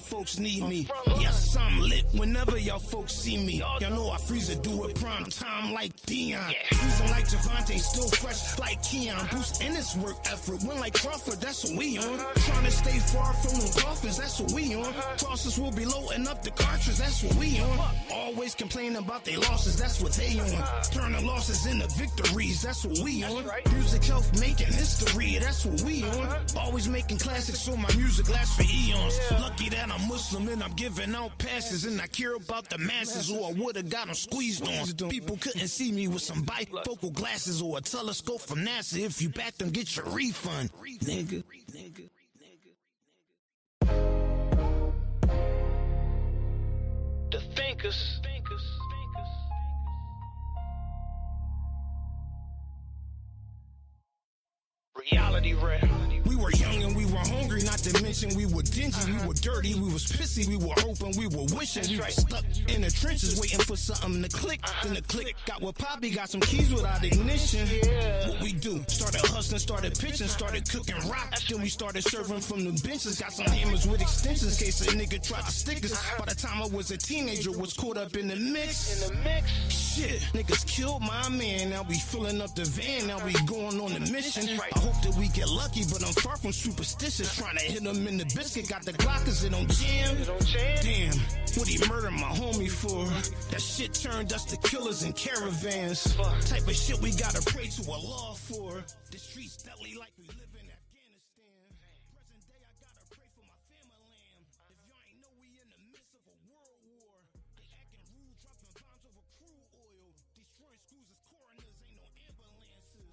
folks need me. Yes, I'm lit whenever y'all folks see me. Y'all know I freeze it, do it prime time like Dion. Freezing like Javante, still fresh like Keon. Bruce Ennis work effort, win like Crawford, that's what we on. Trying to stay far from them coffins, that's what we on. Crosses will be loading up the cartridge, that's what we on. Always complaining about their losses, that's what they on. Turning losses into victories, that's what we on. Music health making history, that's what we on. Always making classics so my music lasts for eons. Lucky that I'm Muslim and I'm giving out passes, and I care about the masses, or I would've got them squeezed on. People couldn't see me with some bifocal glasses or a telescope from NASA. If you back them, get your refund, nigga. The thinkers. Reality rap. We were young and we were hungry, not to mention we were dingy, we were dirty, we was pissy, we were hoping, we were wishing. We were stuck in the trenches waiting for something to click. Then the click got with Poppy, got some keys without ignition. What we do? Started hustling, started pitching, started cooking rock. Then we started serving from the benches. Got some hammers with extensions, case a nigga tried to stick us. By the time I was a teenager, was caught up in the mix. Shit, niggas killed my man. Now we filling up the van. Now we going on a mission. I hope that we get lucky, but I'm far from superstitious. Trying to hit him in the biscuit. Got the Glock, cause it don't jam. Damn, what he murdered my homie for? That shit turned us to killers in caravans. Type of shit we gotta pray to Allah for. The streets deadly like we live in Afghanistan. Present day I gotta pray for my family. If y'all ain't know, we in the midst of a world war. They acting rude, dropping bombs over crude oil. Destroying schools as coroners, ain't no ambulances.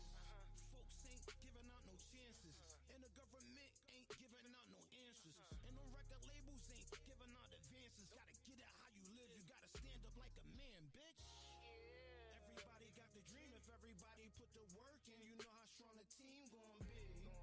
Folks ain't giving out no chances, and the government ain't giving out no answers, and the record labels ain't giving out advances. Gotta get it how you live, you gotta stand up like a man, bitch. Everybody got the dream if everybody put the work in. You know how strong the team gon' be.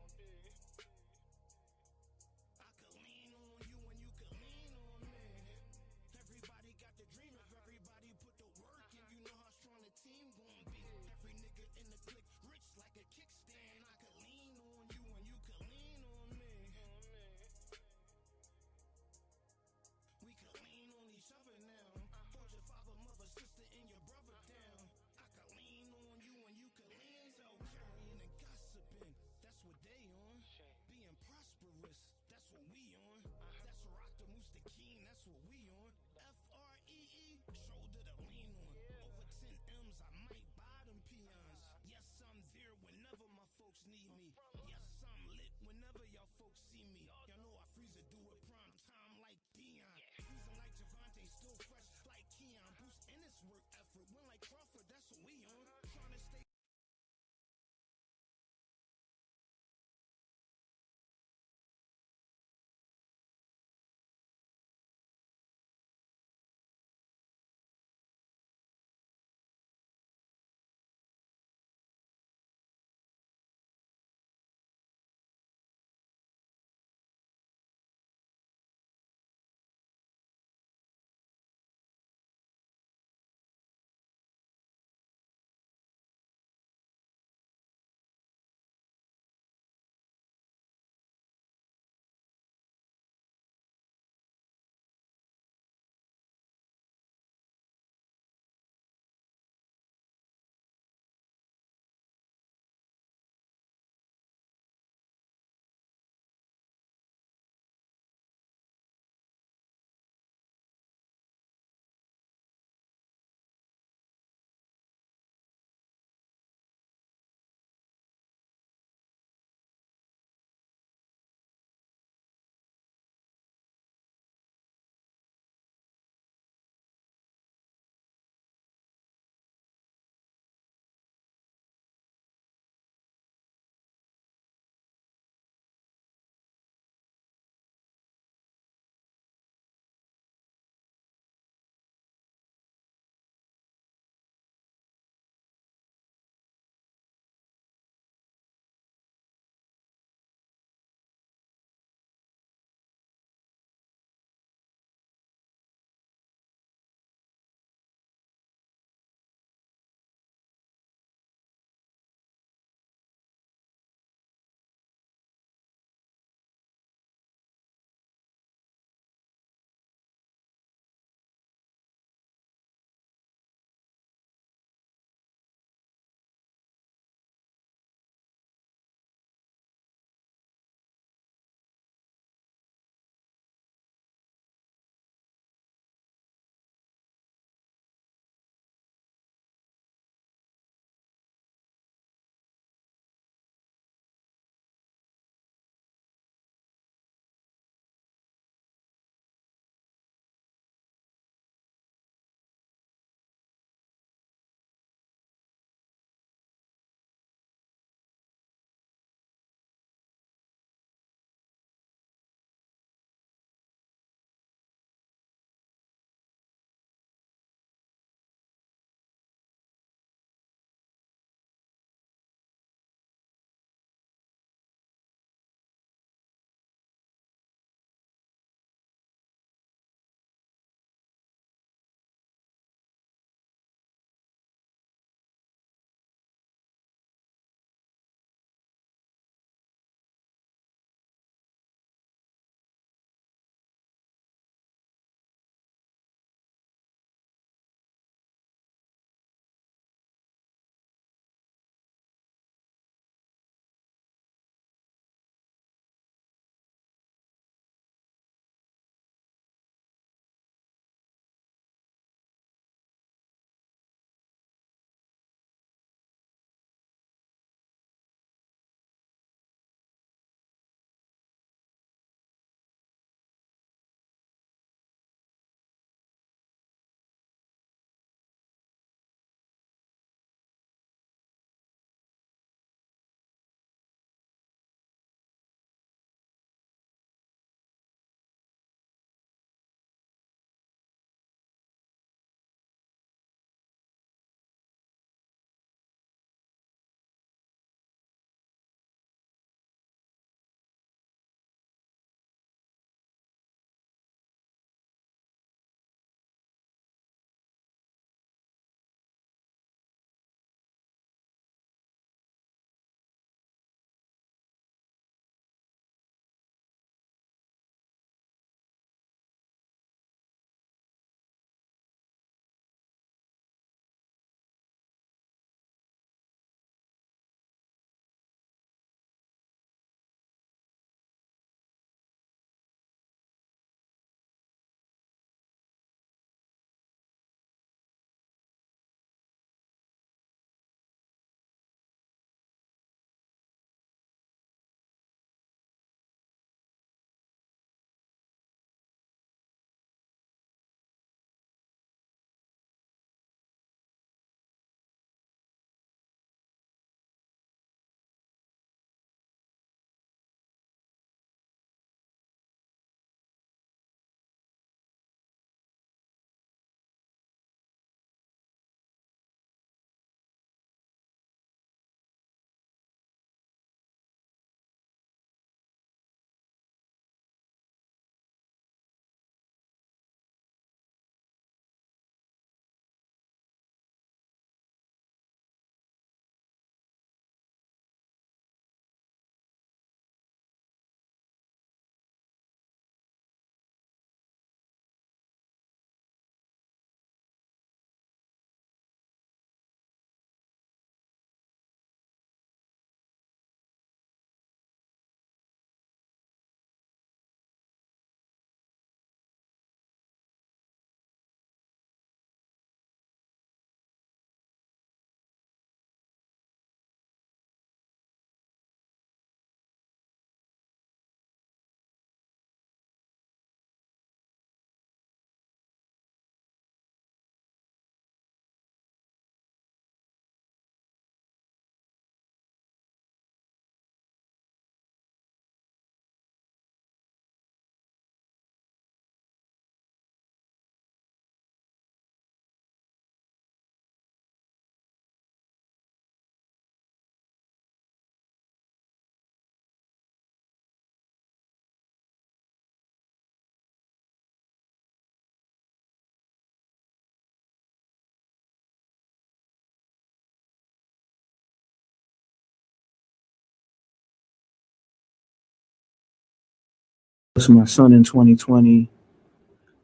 Lost my son in 2020.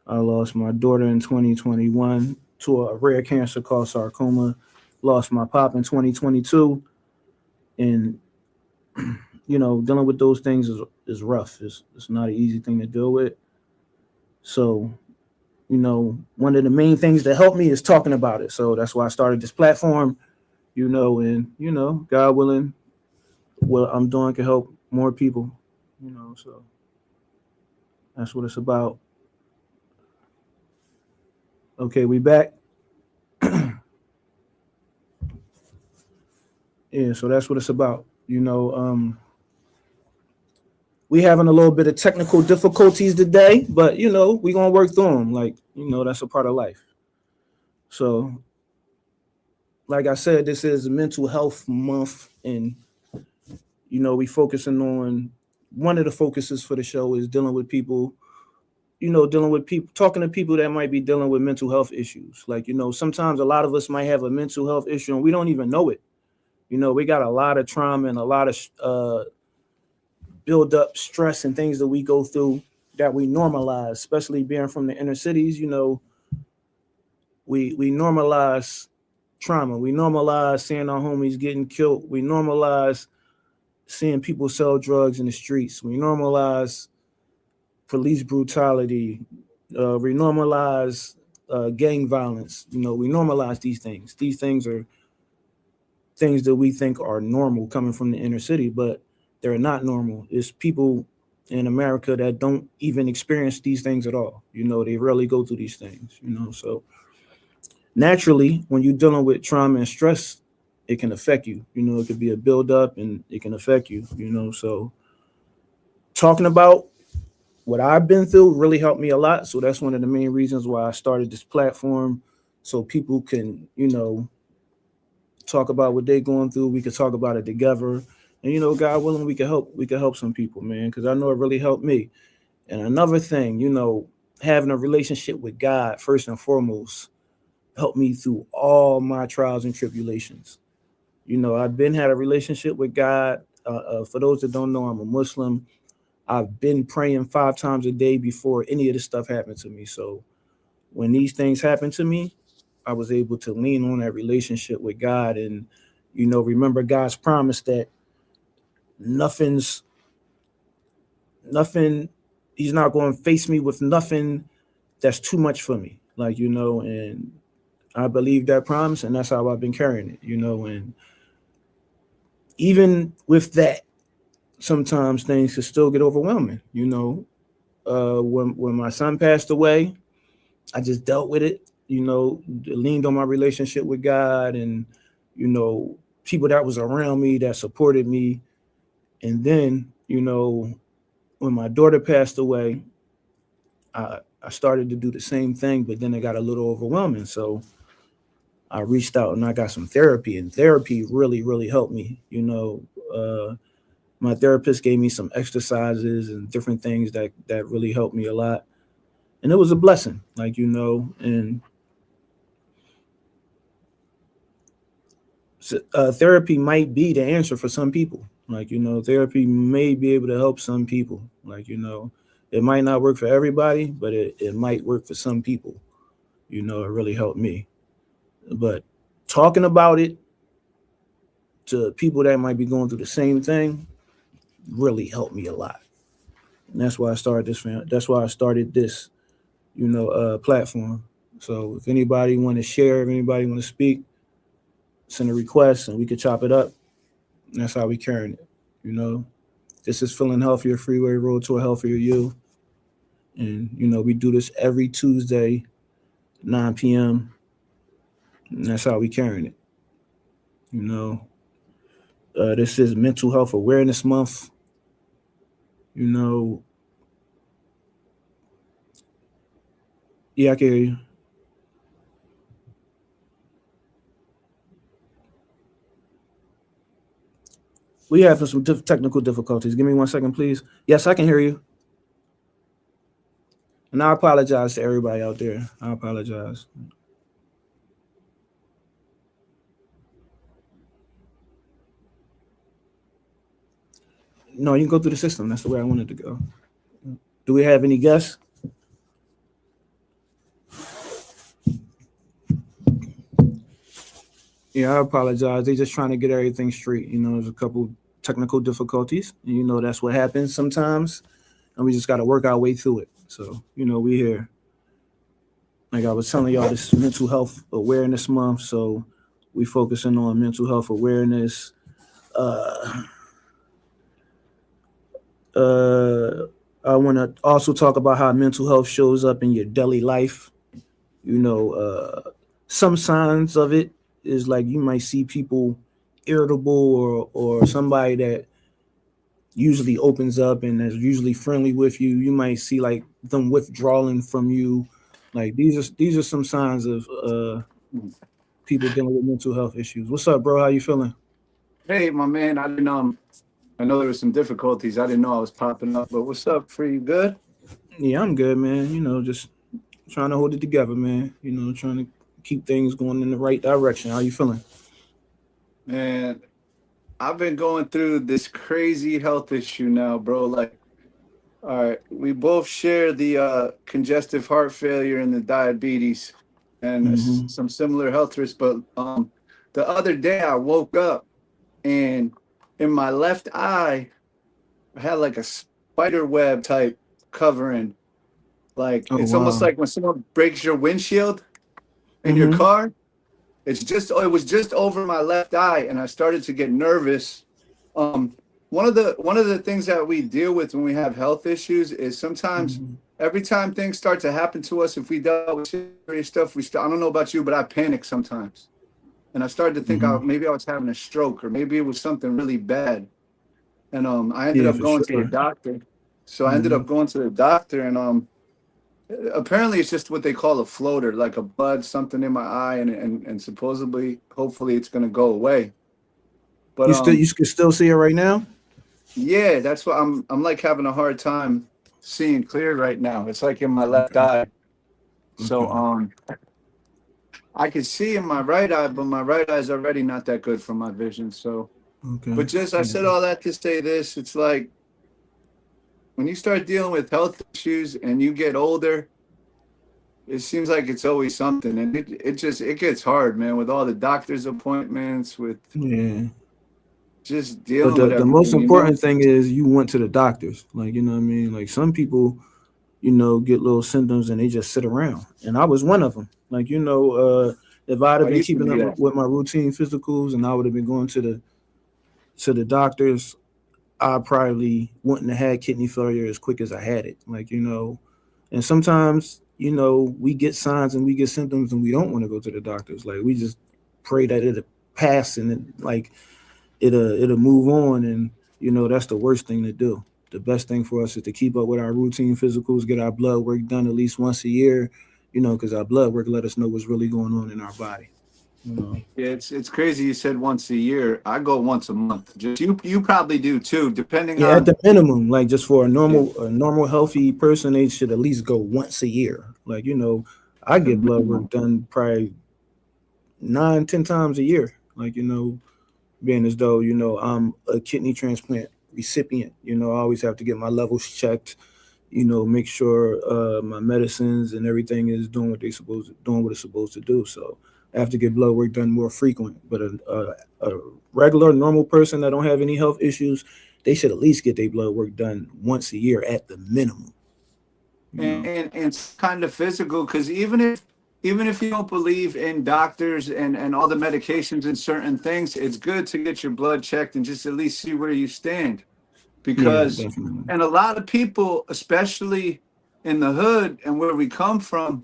I lost my daughter in 2021 to a rare cancer called sarcoma. Lost my pop in 2022. And, dealing with those things is rough. It's not an easy thing to deal with. So, one of the main things that helped me is talking about it. So that's why I started this platform, and, God willing, what I'm doing can help more people, so that's what it's about. Okay, we back. Yeah, so that's what it's about. We having a little bit of technical difficulties today, but we gonna work through them. Like that's a part of life. So, like I said, this is Mental Health Month, and we focusing on one of the focuses for the show is dealing with people. Dealing with people, talking to people that might be dealing with mental health issues. Like sometimes a lot of us might have a mental health issue and we don't even know it. We got a lot of trauma and a lot of build up stress and things that we go through that we normalize, especially being from the inner cities. We normalize trauma. We normalize seeing our homies getting killed. We normalize seeing people sell drugs in the streets. We normalize police brutality. We normalize gang violence. We normalize these things. These things are things that we think are normal coming from the inner city, but they're not normal. It's people in America that don't even experience these things at all. They rarely go through these things. So naturally, when you're dealing with trauma and stress, it can affect you. It could be a buildup and it can affect you. So talking about what I've been through really helped me a lot. So that's one of the main reasons why I started this platform, so people can, talk about what they're going through. We could talk about it together. And God willing, we can help. We can help some people, man, because I know it really helped me. And another thing, having a relationship with God first and foremost helped me through all my trials and tribulations. I've been had a relationship with God. For those that don't know, I'm a Muslim. I've been praying 5 times a day before any of this stuff happened to me. So when these things happened to me, I was able to lean on that relationship with God and, remember God's promise that nothing's nothing, he's not going to face me with nothing that's too much for me. Like, and I believe that promise, and that's how I've been carrying it, and even with that, sometimes things can still get overwhelming, when my son passed away, I just dealt with it, leaned on my relationship with God and, people that was around me that supported me. And then, when my daughter passed away, I started to do the same thing, but then it got a little overwhelming. So I reached out and I got some therapy, and therapy really, really helped me. My therapist gave me some exercises and different things that really helped me a lot. And it was a blessing, like, and therapy might be the answer for some people. Like, therapy may be able to help some people. Like, it might not work for everybody, but it might work for some people. It really helped me. But talking about it to people that might be going through the same thing really helped me a lot. And that's why I started this. That's why I started this, platform. So if anybody want to share, if anybody want to speak, send a request and we could chop it up. And that's how we carrying it. This is Feeling Healthier, Freeway Road to a Healthier You. And, we do this every Tuesday, 9 p.m. And that's how we carrying it. You know, this is Mental Health Awareness Month. You know, yeah, I can hear you. We have some technical difficulties. Give me 1 second, please. Yes, I can hear you. And I apologize to everybody out there. I apologize. No, you can go through the system. That's the way I wanted to go. Do we have any guests? Yeah, I apologize. They just trying to get everything straight. There's a couple technical difficulties. And, that's what happens sometimes, and we just got to work our way through it. So, we here. Like I was telling y'all, this mental health awareness month. So, we focusing on mental health awareness. Uh, uh, I want to also talk about how mental health shows up in your daily life. You know, some signs of it is like you might see people irritable or somebody that usually opens up and is usually friendly with you. You might see like them withdrawing from you. Like these are some signs of people dealing with mental health issues. What's up, bro? How you feeling? Hey, my man, I didn't I know there was some difficulties. I didn't know I was popping up, but what's up? Free, you good? Yeah, I'm good, man. Just trying to hold it together, man. Trying to keep things going in the right direction. How you feeling? Man, I've been going through this crazy health issue now, bro. Like, all right, we both share the congestive heart failure and the diabetes and Mm-hmm. some similar health risks. But the other day I woke up and in my left eye, I had like a spider web type covering. Like, Oh it's almost wow. like when someone breaks your windshield in your Mm-hmm. car. It was just over my left eye, and I started to get nervous. Um, one of the things that we deal with when we have health issues is sometimes Mm-hmm. every time things start to happen to us, if we dealt with serious stuff, I don't know about you, but I panic sometimes, and I started to think Mm-hmm. maybe I was having a stroke or maybe it was something really bad, and I ended Yeah, up for going to the sure. doctor. So I ended Mm-hmm. up going to the doctor, and apparently, it's just what they call a floater, like a bud, something in my eye, and supposedly, hopefully, it's gonna go away. But You can still see it right now? yeah, that's what I'm like having a hard time seeing clear right now. It's like in my left Okay. eye. So Okay. I can see in my right eye, but my right eye is already not that good for my vision. So, Okay. but just I Yeah. said all that to say this. It's like when you start dealing with health issues and you get older, it seems like it's always something, and it gets hard, man, with all the doctor's appointments, with Yeah. just But dealing the, with the most everything, important thing is you went to the doctors. Like, you know what I mean? Like some people, get little symptoms and they just sit around. And I was one of them. Like, if I'd have I been used to keeping be up that. with my routine physicals and I would have been going to the doctors, I probably wouldn't have had kidney failure as quick as I had it. Like, and sometimes, we get signs and we get symptoms and we don't want to go to the doctors. Like we just pray that it'll pass and like it'll move on, and that's the worst thing to do. The best thing for us is to keep up with our routine physicals, get our blood work done at least once a year, because our blood work let us know what's really going on in our body. You know. Yeah, it's crazy. You said once a year. I go once a month. Just you probably do too, depending Yeah, at on. the minimum, like just for a Yeah, normal healthy person, they should at least go once a year. Like I the get blood work minimum. done probably 9, 10 times a year. Like being as though I'm a kidney transplant recipient. I always have to get my levels checked. Make sure my medicines and everything is doing what it's supposed to do. So I have to get blood work done more frequent. But a regular normal person that don't have any health issues, they should at least get their blood work done once a year at the minimum. You know. And it's kind of physical because even if you don't believe in doctors and all the medications and certain things, it's good to get your blood checked and just at least see where you stand. Yeah, Because definitely. and a lot of people, especially in the hood and where we come from,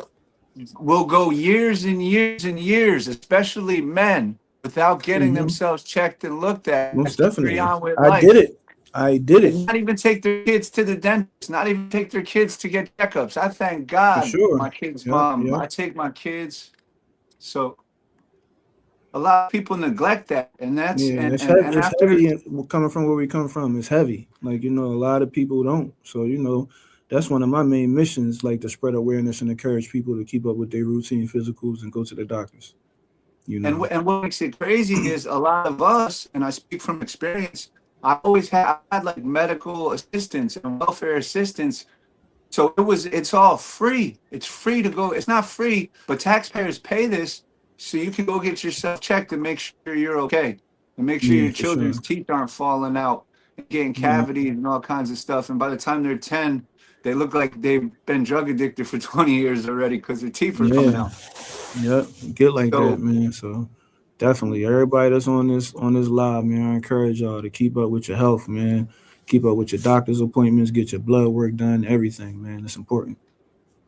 will go years and years and years, especially men, without getting Hmm. themselves checked and looked at Most to carry definitely. on with I did life. it. I did And it not even take their kids to the dentist, not even take their kids to get checkups. I thank for God sure. my kids' Yep. mom. Yep. I take my kids. So a lot of people neglect that. And that's Yeah, it's heavy. and It's after heavy coming from where we come from. It's heavy. Like a lot of people don't. So that's one of my main missions, like to spread awareness and encourage people to keep up with their routine physicals and go to the doctors. You know. and what makes it crazy is a lot of us, and I speak from experience, I had like medical assistants and welfare assistants So it's all free. It's free to go. It's not free, but taxpayers pay this so you can go get yourself checked and make sure you're okay. And make sure Yeah, your for sure. children's teeth aren't falling out and getting Yeah, cavities and all kinds of stuff. And by the time they're 10, they look like they've been drug addicted for 20 years already because their teeth are coming yeah, out. yeah. Get like that, So man. So definitely, everybody that's on this live, man, I encourage y'all to keep up with your health, man. Keep up with your doctor's appointments, get your blood work done, everything, man. It's important.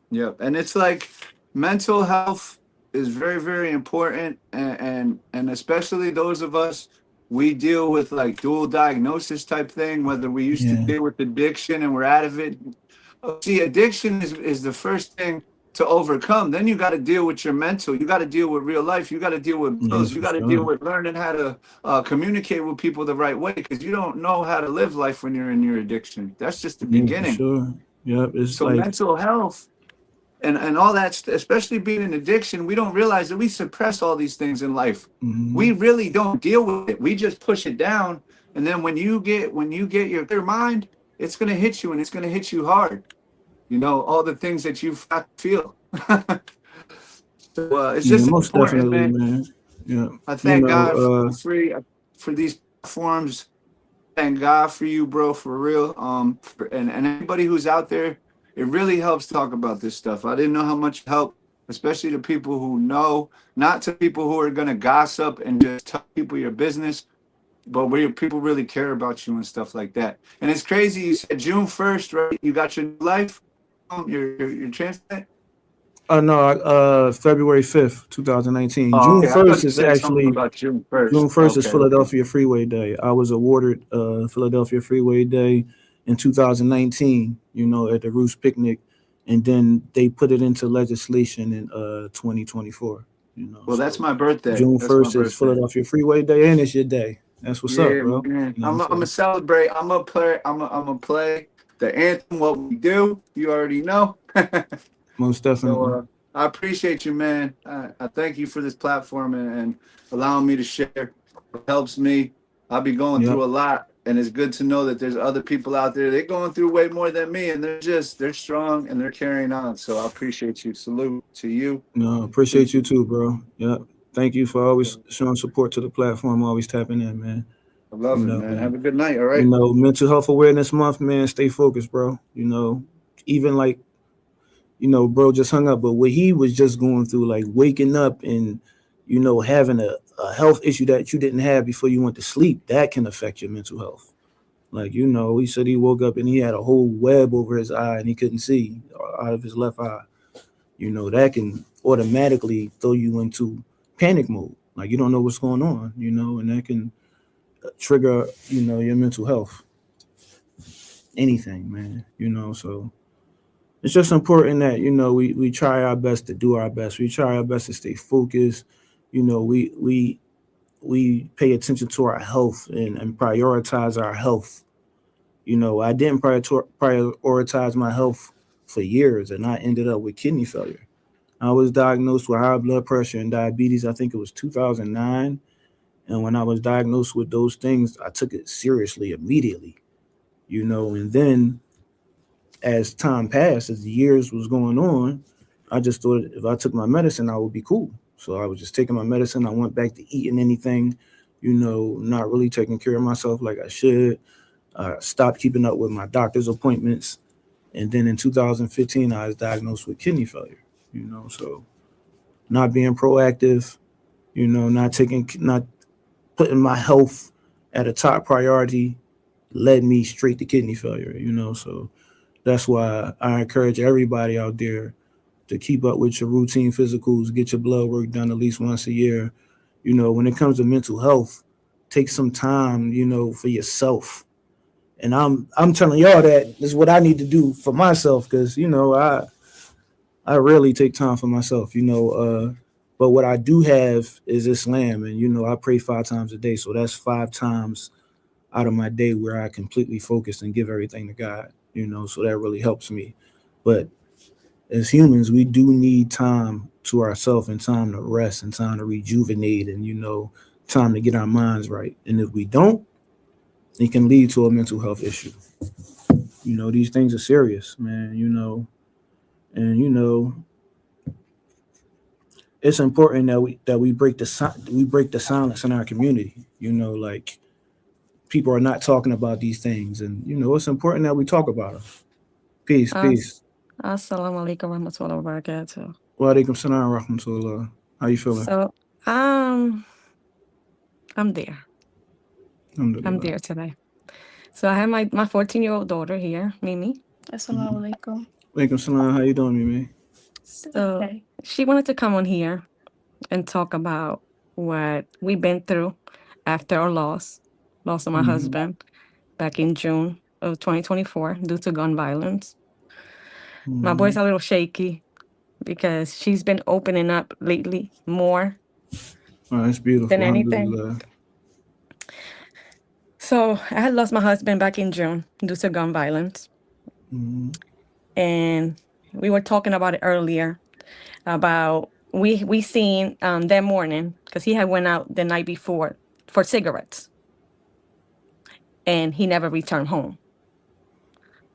yeah, and it's like mental health is very, very important, and especially those of us we deal with like dual diagnosis type thing. Whether we used to Yeah, deal with addiction and we're out of it. See, addiction is the first thing to overcome. Then you got to deal with your mental. You got to deal with real life. You got to deal with yeah, bills. You for got to deal sure. with learning how to communicate with people the right way because you don't know how to live life when you're in your addiction. That's just the Yeah, for beginning. sure. Yep, it's So like, mental health and all that, especially being an addiction, we don't realize that we suppress all these things in life. We mhm. really don't deal with it. We just push it down, and then when you get your clear mind, it's gonna hit you, and it's gonna hit you hard. All the things that you feel. So it's Yeah, just most important, definitely, man. man. Yeah, I you thank know, God for free for these platforms. Thank God for you, bro, for real. And anybody who's out there, it really helps talk about this stuff. I didn't know how much help, especially to people who know, not to people who are gonna gossip and just tell people your business, but where people really care about you and stuff like that. And it's crazy. You said June 1st, right? You got your new life, your transplant. no, February 5th, 2019. Oh, June okay. I thought 1st you is said something actually about June June first. 1st is Okay, okay. Philadelphia Freeway Day. I was awarded Philadelphia Freeway Day in 2019, at the Roost Picnic, and then they put it into legislation in 2024, Well, that's so my birthday. June That's my 1st is birthday. Philadelphia Freeway Day, and it's your day. That's what's up, Yeah, bro. man. You know, I'm gonna so celebrate. I'm gonna play. I'm gonna play the anthem. What we do, you already know. most So definitely. I appreciate you, man. I thank you for this platform and allowing me to share. It helps me. I'll be going Yep. through a lot, and it's good to know that there's other people out there. They're going through way more than me, and they're strong and they're carrying on. So I appreciate you. Salute to you. No, appreciate you too, bro. Yep. Thank you for always showing support to the platform, always tapping in, man. I You love it, know, man. Have and a good night. All right. Mental Health Awareness Month, man. Stay focused, bro. Even like, bro just hung up, but what he was just going through, like waking up and, having a health issue that you didn't have before you went to sleep, that can affect your mental health. Like, he said he woke up and he had a whole web over his eye and he couldn't see out of his left eye. That can automatically throw you into panic mode. Like, you don't know what's going on, and that can trigger, your mental health, anything, man, so it's just important that we try our best to do our best. We try our best to stay focused. We pay attention to our health and prioritize our health. I didn't prioritize my health for years, and I ended up with kidney failure. I was diagnosed with high blood pressure and diabetes. I think it was 2009. And when I was diagnosed with those things, I took it seriously immediately. And then as time passed, as the years was going on, I just thought if I took my medicine, I would be cool. So I was just taking my medicine. I went back to eating anything, not really taking care of myself like I should. Stopped keeping up with my doctor's appointments. And then in 2015, I was diagnosed with kidney failure, so not being proactive, not putting my health at a top priority led me straight to kidney failure, so that's why I encourage everybody out there to keep up with your routine physicals, get your blood work done at least once a year. When it comes to mental health, take some time, for yourself. And I'm telling y'all that this is what I need to do for myself because I rarely take time for myself, but what I do have is Islam, and I pray 5 times a day, so that's 5 times out of my day where I completely focus and give everything to God, so that really helps me. But as humans, we do need time to ourselves and time to rest and time to rejuvenate and time to get our minds right. And if we don't, it can lead to a mental health issue. these things are serious, man. And it's important that we break the silence in our community. Like people are not talking about these things, and it's important that we talk about them. Peace, As peace. Assalamu alaikum warahmatullahi wabarakatuh. Wa alaikum salam wa rahmatullah. How you feeling? So, I'm there. I'm Alhamdulillah. there today. So I have my 14-year-old daughter here, Mimi. Assalamu alaikum. Alaikum salam. How you doing, Mimi? So Okay. she wanted to come on here and talk about what we've been through after our loss of my husband back in June of 2024 due to gun violence. My voice a little shaky because she's been opening up lately more Oh, that's beautiful. than anything. Alhamdulillah. So I had lost my husband back in June due to gun violence. And we were talking about it earlier about we seen that morning because he had went out the night before for cigarettes and he never returned home.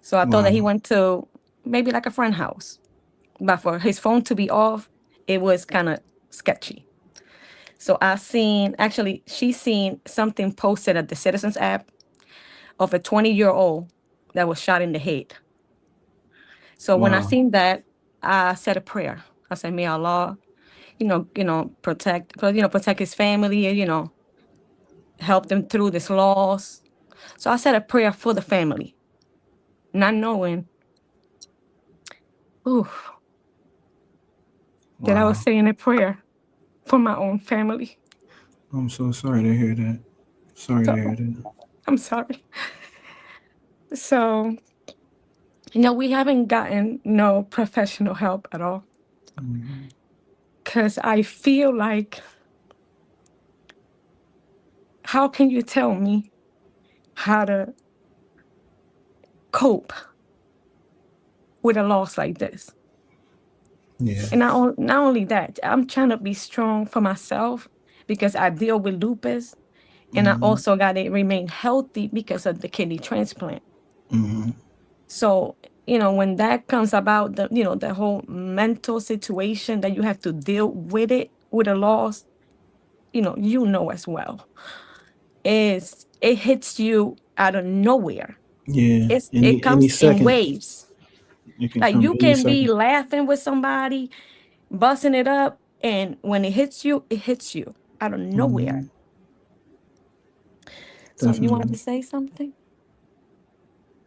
So I thought that he Wow. went to maybe like a friend house, but for his phone to be off, it was kind of sketchy. So she seen something posted at the Citizens app of a 20-year-old that was shot in the head. So when I Wow. seen that, I said a prayer. I said, may Allah, protect his family, and, help them through this loss. So I said a prayer for the family, not knowing, that I was Wow. saying a prayer for my own family. I'm so sorry to hear that. Sorry to So hear that. I'm sorry. So, we haven't gotten no professional help at all. Because I feel like, how can you tell me how to cope with a loss like this? Yeah. And not only that, I'm trying to be strong for myself because I deal with lupus. And I also got to remain healthy because of the kidney transplant. So, when that comes about, the whole mental situation that you have to deal with it, with a loss, as well, is it hits you out of nowhere. Yeah. It Any comes in second. waves. It can Like come you any can be second. laughing with somebody, busting it up, and when it hits you out of nowhere. So you wanted to Definitely. say something?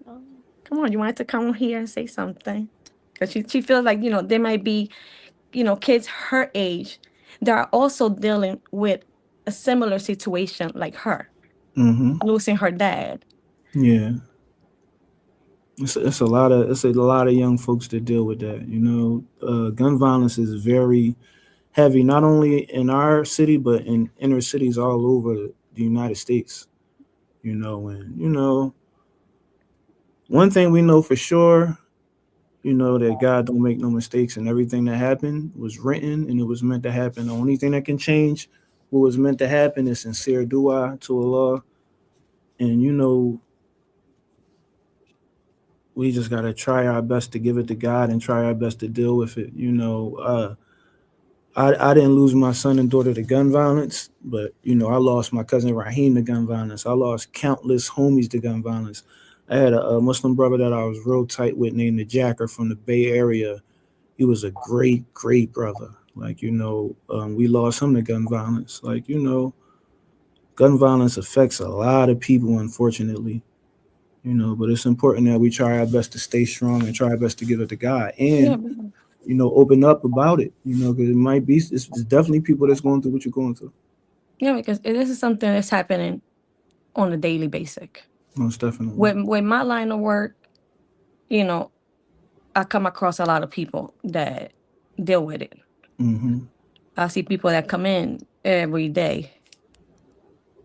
Come on, you wanted to come on here and say something? Because she feels like, there might be, kids her age that are also dealing with a similar situation like her, losing her dad. Yeah. It's a lot of young folks that deal with that. Gun violence is very heavy, not only in our city but in inner cities all over the United States. And one thing we know for sure, that God don't make no mistakes, and everything that happened was written and it was meant to happen. The only thing that can change what was meant to happen is sincere dua to Allah, and we just gotta try our best to give it to God and try our best to deal with it. I didn't lose my son and daughter to gun violence, but I lost my cousin Raheem to gun violence. I lost countless homies to gun violence. I had a Muslim brother that I was real tight with named the Jacker from the Bay Area. He was a great, great brother. Like, we lost him to gun violence. Like, gun violence affects a lot of people, unfortunately. But it's important that we try our best to stay strong and try our best to give it to God Yeah, and, open up about it, because it might be, it's definitely people that's going through what you're going through. yeah, because this is something that's happening on a daily basis. Most definitely. With my line of work, I come across a lot of people that deal with it. I see people that come in every day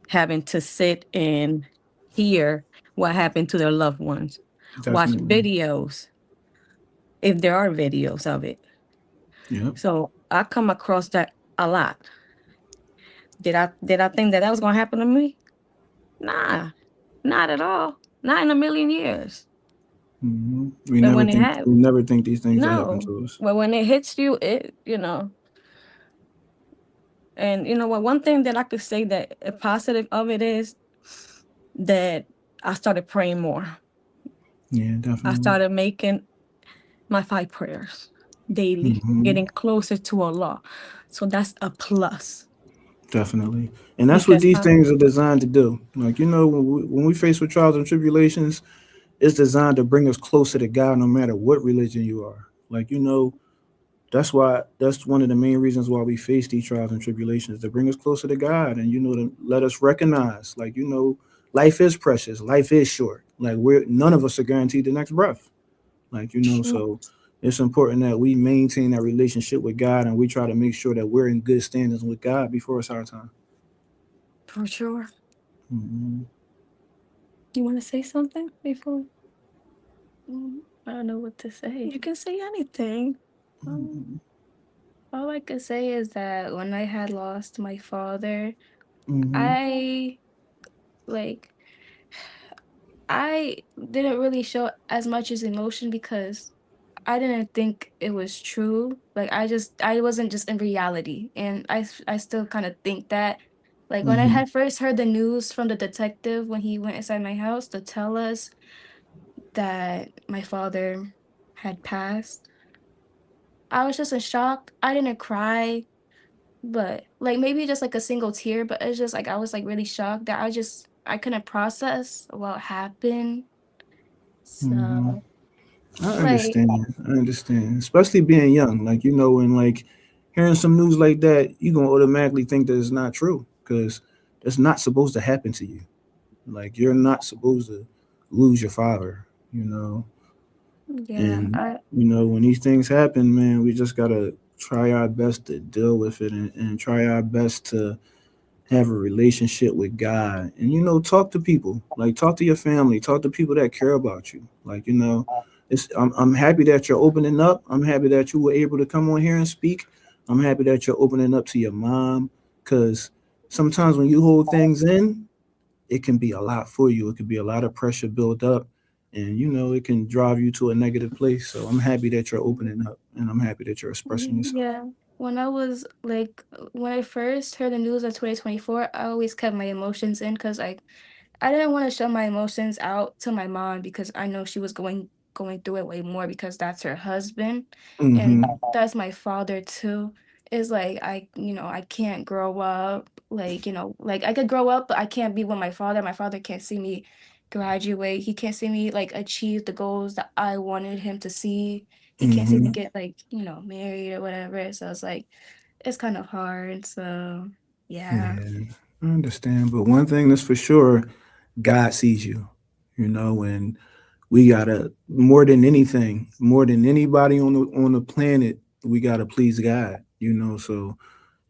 having to sit and hear what happened to their loved ones, watch Definitely. videos, if there are videos of it. Yep. So I come across that a lot. Did I think that was going to happen to me? Nah, not at all. Not in a million years. But when it had We never think these things will happen no, to us. but when it hits you, it and you know what? One thing that I could say that a positive of it is that I started praying more. Yeah, I definitely. started making my 5 prayers daily, Hmm. getting closer to Allah. So that's a plus Definitely. And that's what because these I, things are designed to do. Like, when we face with trials and tribulations, it's designed to bring us closer to God no matter what religion you are. Like, that's one of the main reasons why we face these trials and tribulations to bring us closer to God and, to let us recognize, like, life is precious, life is short. Like, none of us are guaranteed the next breath. Like, true, so it's important that we maintain that relationship with God and we try to make sure that we're in good standings with God before it's our time. for sure. Hmm. You want to say something before? I don't know what to say. You can say anything. Um, all I could say is that when I had lost my father, Hmm. I like I didn't really show as much as emotion because I didn't think it was true. Like I wasn't just in reality, and I still kind of think that. Like when I Hmm. had first heard the news from the detective when he went inside my house to tell us that my father had passed, I was just in shock. I didn't cry, but like maybe just like a single tear, but it's just like I was like really shocked that I couldn't process what happened. Hmm. So I like understand. I understand. Especially being young. Like, and like hearing some news like that, you're going to automatically think that it's not true because it's not supposed to happen to you. Like, you're not supposed to lose your father, you know. yeah, And, when these things happen, man, we just got to try our best to deal with it and try our best to have a relationship with God and talk to people, like talk to your family, talk to people that care about you. Like, I'm happy that you're opening up. I'm happy that you were able to come on here and speak. I'm happy that you're opening up to your mom because sometimes when you hold things in, it can be a lot for you. It could be a lot of pressure built up and it can drive you to a negative place. So I'm happy that you're opening up and I'm happy that you're expressing yourself. yeah. When I first heard the news in 2024, I always kept my emotions in because I didn't want to show my emotions out to my mom because I know she was going through it way more because that's her husband and Hmm. that's my father too. Is like I can't grow up like like I could grow up but I can't be with my father. My father can't see me graduate. He can't see me like achieve the goals that I wanted him to see. He can't see me Hmm. get like married or whatever. So it's like it's kind of hard. So yeah. Yeah, I understand. But one thing that's for sure, God sees you, and we gotta more than anything, more than anybody on the planet, we gotta please God. So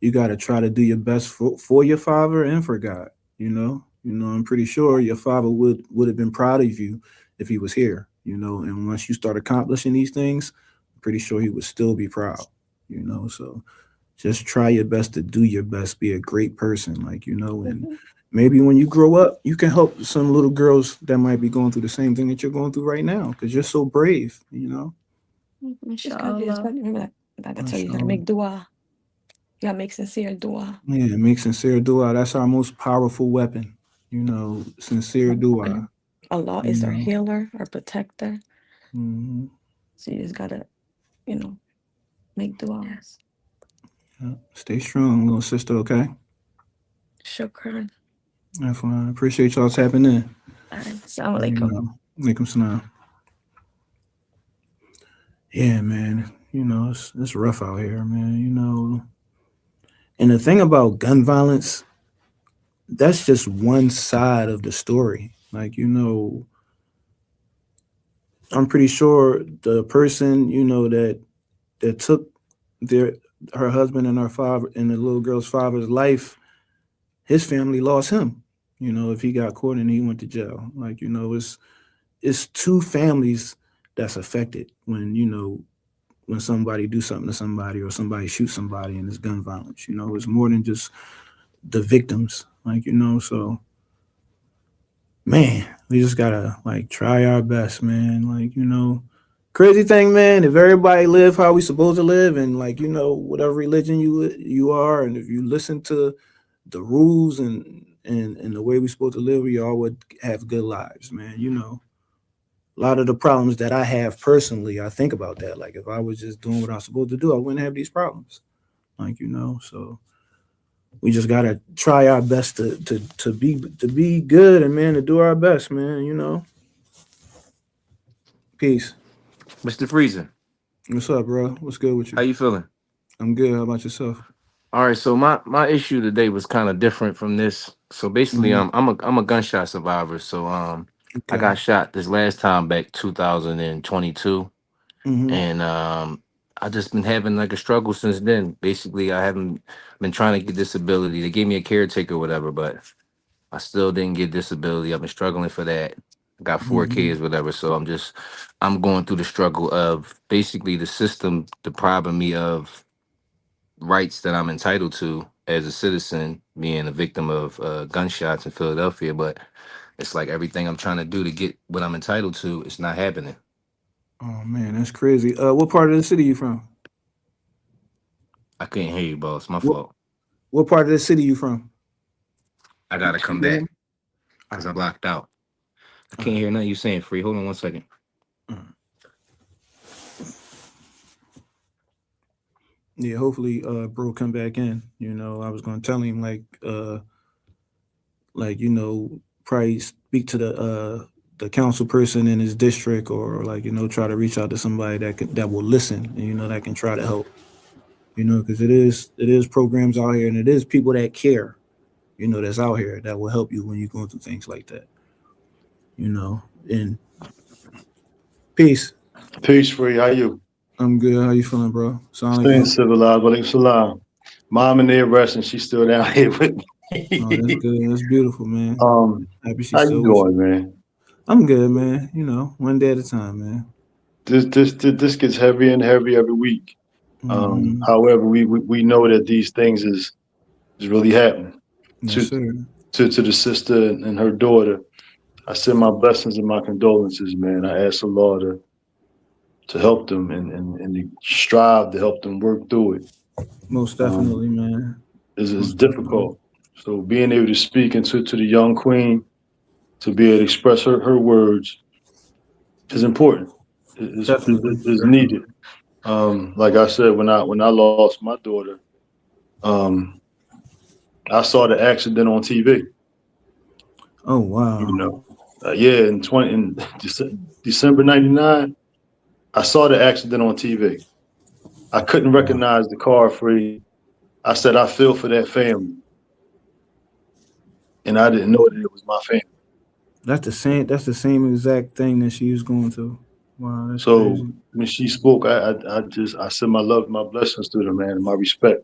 you gotta try to do your best for your father and for God. I'm pretty sure your father would have been proud of you if he was here. And once you start accomplishing these things, I'm pretty sure he would still be proud. So just try your best to do your best, be a great person, and maybe when you grow up, you can help some little girls that might be going through the same thing that you're going through right now because you're so brave. It's gotta be. It's Inshallah. gotta, remember that I tell you, you gotta Mashallah. make dua. You gotta make sincere dua. Yeah, make sincere dua. That's our most powerful weapon. Sincere dua. And Allah You is our know. healer, our protector. Hmm. So you just gotta, you know, make duas. Yeah. Stay strong, little sister. Okay. Shukran. That's fine. I appreciate y'all tapping in. All right. Assalamu You alaikum. know, make them smile. Yeah, man. It's rough out here, man. And the thing about gun violence, that's just one side of the story. Like, I'm pretty sure the person, that took their her husband and her father and the little girl's father's life, his family lost him. If he got caught and he went to jail. Like, it's two families that's affected when somebody do something to somebody or somebody shoots somebody and it's gun violence. It's more than just the victims. Like, so man, we just gotta like try our best, man. Like, crazy thing, man, if everybody live how we supposed to live, and like, whatever religion you are, and if you listen to the rules and the way we supposed to live, we all would have good lives, man. A lot of the problems that I have personally, I think about that. Like, if I was just doing what I'm supposed to do, I wouldn't have these problems. Like, so we just gotta try our best to be good, and man, to do our best, man. Peace. Mr. Freezer, What's up, bro? What's good with how you? you feeling? I'm good. How about yourself? All right, so my issue today was kind of different from this. So basically, Hmm. I'm a gunshot survivor. So I Okay. got shot this last time back 2022, Hmm. and I just been having like a struggle since then. Basically, I haven't been trying to get disability. They gave me a caretaker, or whatever, but I still didn't get disability. I've been struggling for that. I got four Hmm. kids, whatever. So I'm going through the struggle of basically the system depriving me of rights that I'm entitled to as a citizen, being a victim of gunshots in Philadelphia. But it's like everything I'm trying to do to get what I'm entitled to, it's not happening. Oh man, that's crazy. What part of the city you from? I can't hear you, boss. My What fault. what part of the city you from? I gotta You come there? back All because right. I'm blocked out. I All can't right. hear nothing you saying, free. Hold on 1 second. All right. Yeah, hopefully bro come back in. I was gonna tell him probably speak to the council person in his district, or like, try to reach out to somebody that will listen, and that can try to help. Because it is programs out here, and it is people that care, that's out here that will help you when you're going through things like that. And peace. Peace, free. How you? I'm good. How you feeling, bro? Staying Assalamualaikum. civilized. Walaikum salam. Mom in there resting. She's still down here with Oh, that's me. good. That's beautiful, man. Happy How she's you still with you. doing, man? I'm good, man. One day at a time, man. This gets heavier and heavier every week. Hmm. However, we know that these things is really happening Yes, to sir. to the sister and her daughter. I send my blessings and my condolences, man. I ask Allah to help them and to strive to help them work through it. Most Um, definitely, man. is Most definitely. difficult. So being able to speak into to the young queen to be able to express her words is important. Definitely. Is Definitely. needed. Like I said, when I lost my daughter, um, I saw the accident on TV. Oh You wow. know, yeah, in December '99, I saw the accident on TV. I couldn't Wow. recognize the car free. I said I feel for that family, and I didn't know that it was my family. That's the same. That's the same exact thing that she was going through. Wow, that's So crazy. when she spoke, I said my love, my blessings to the man, and my respect.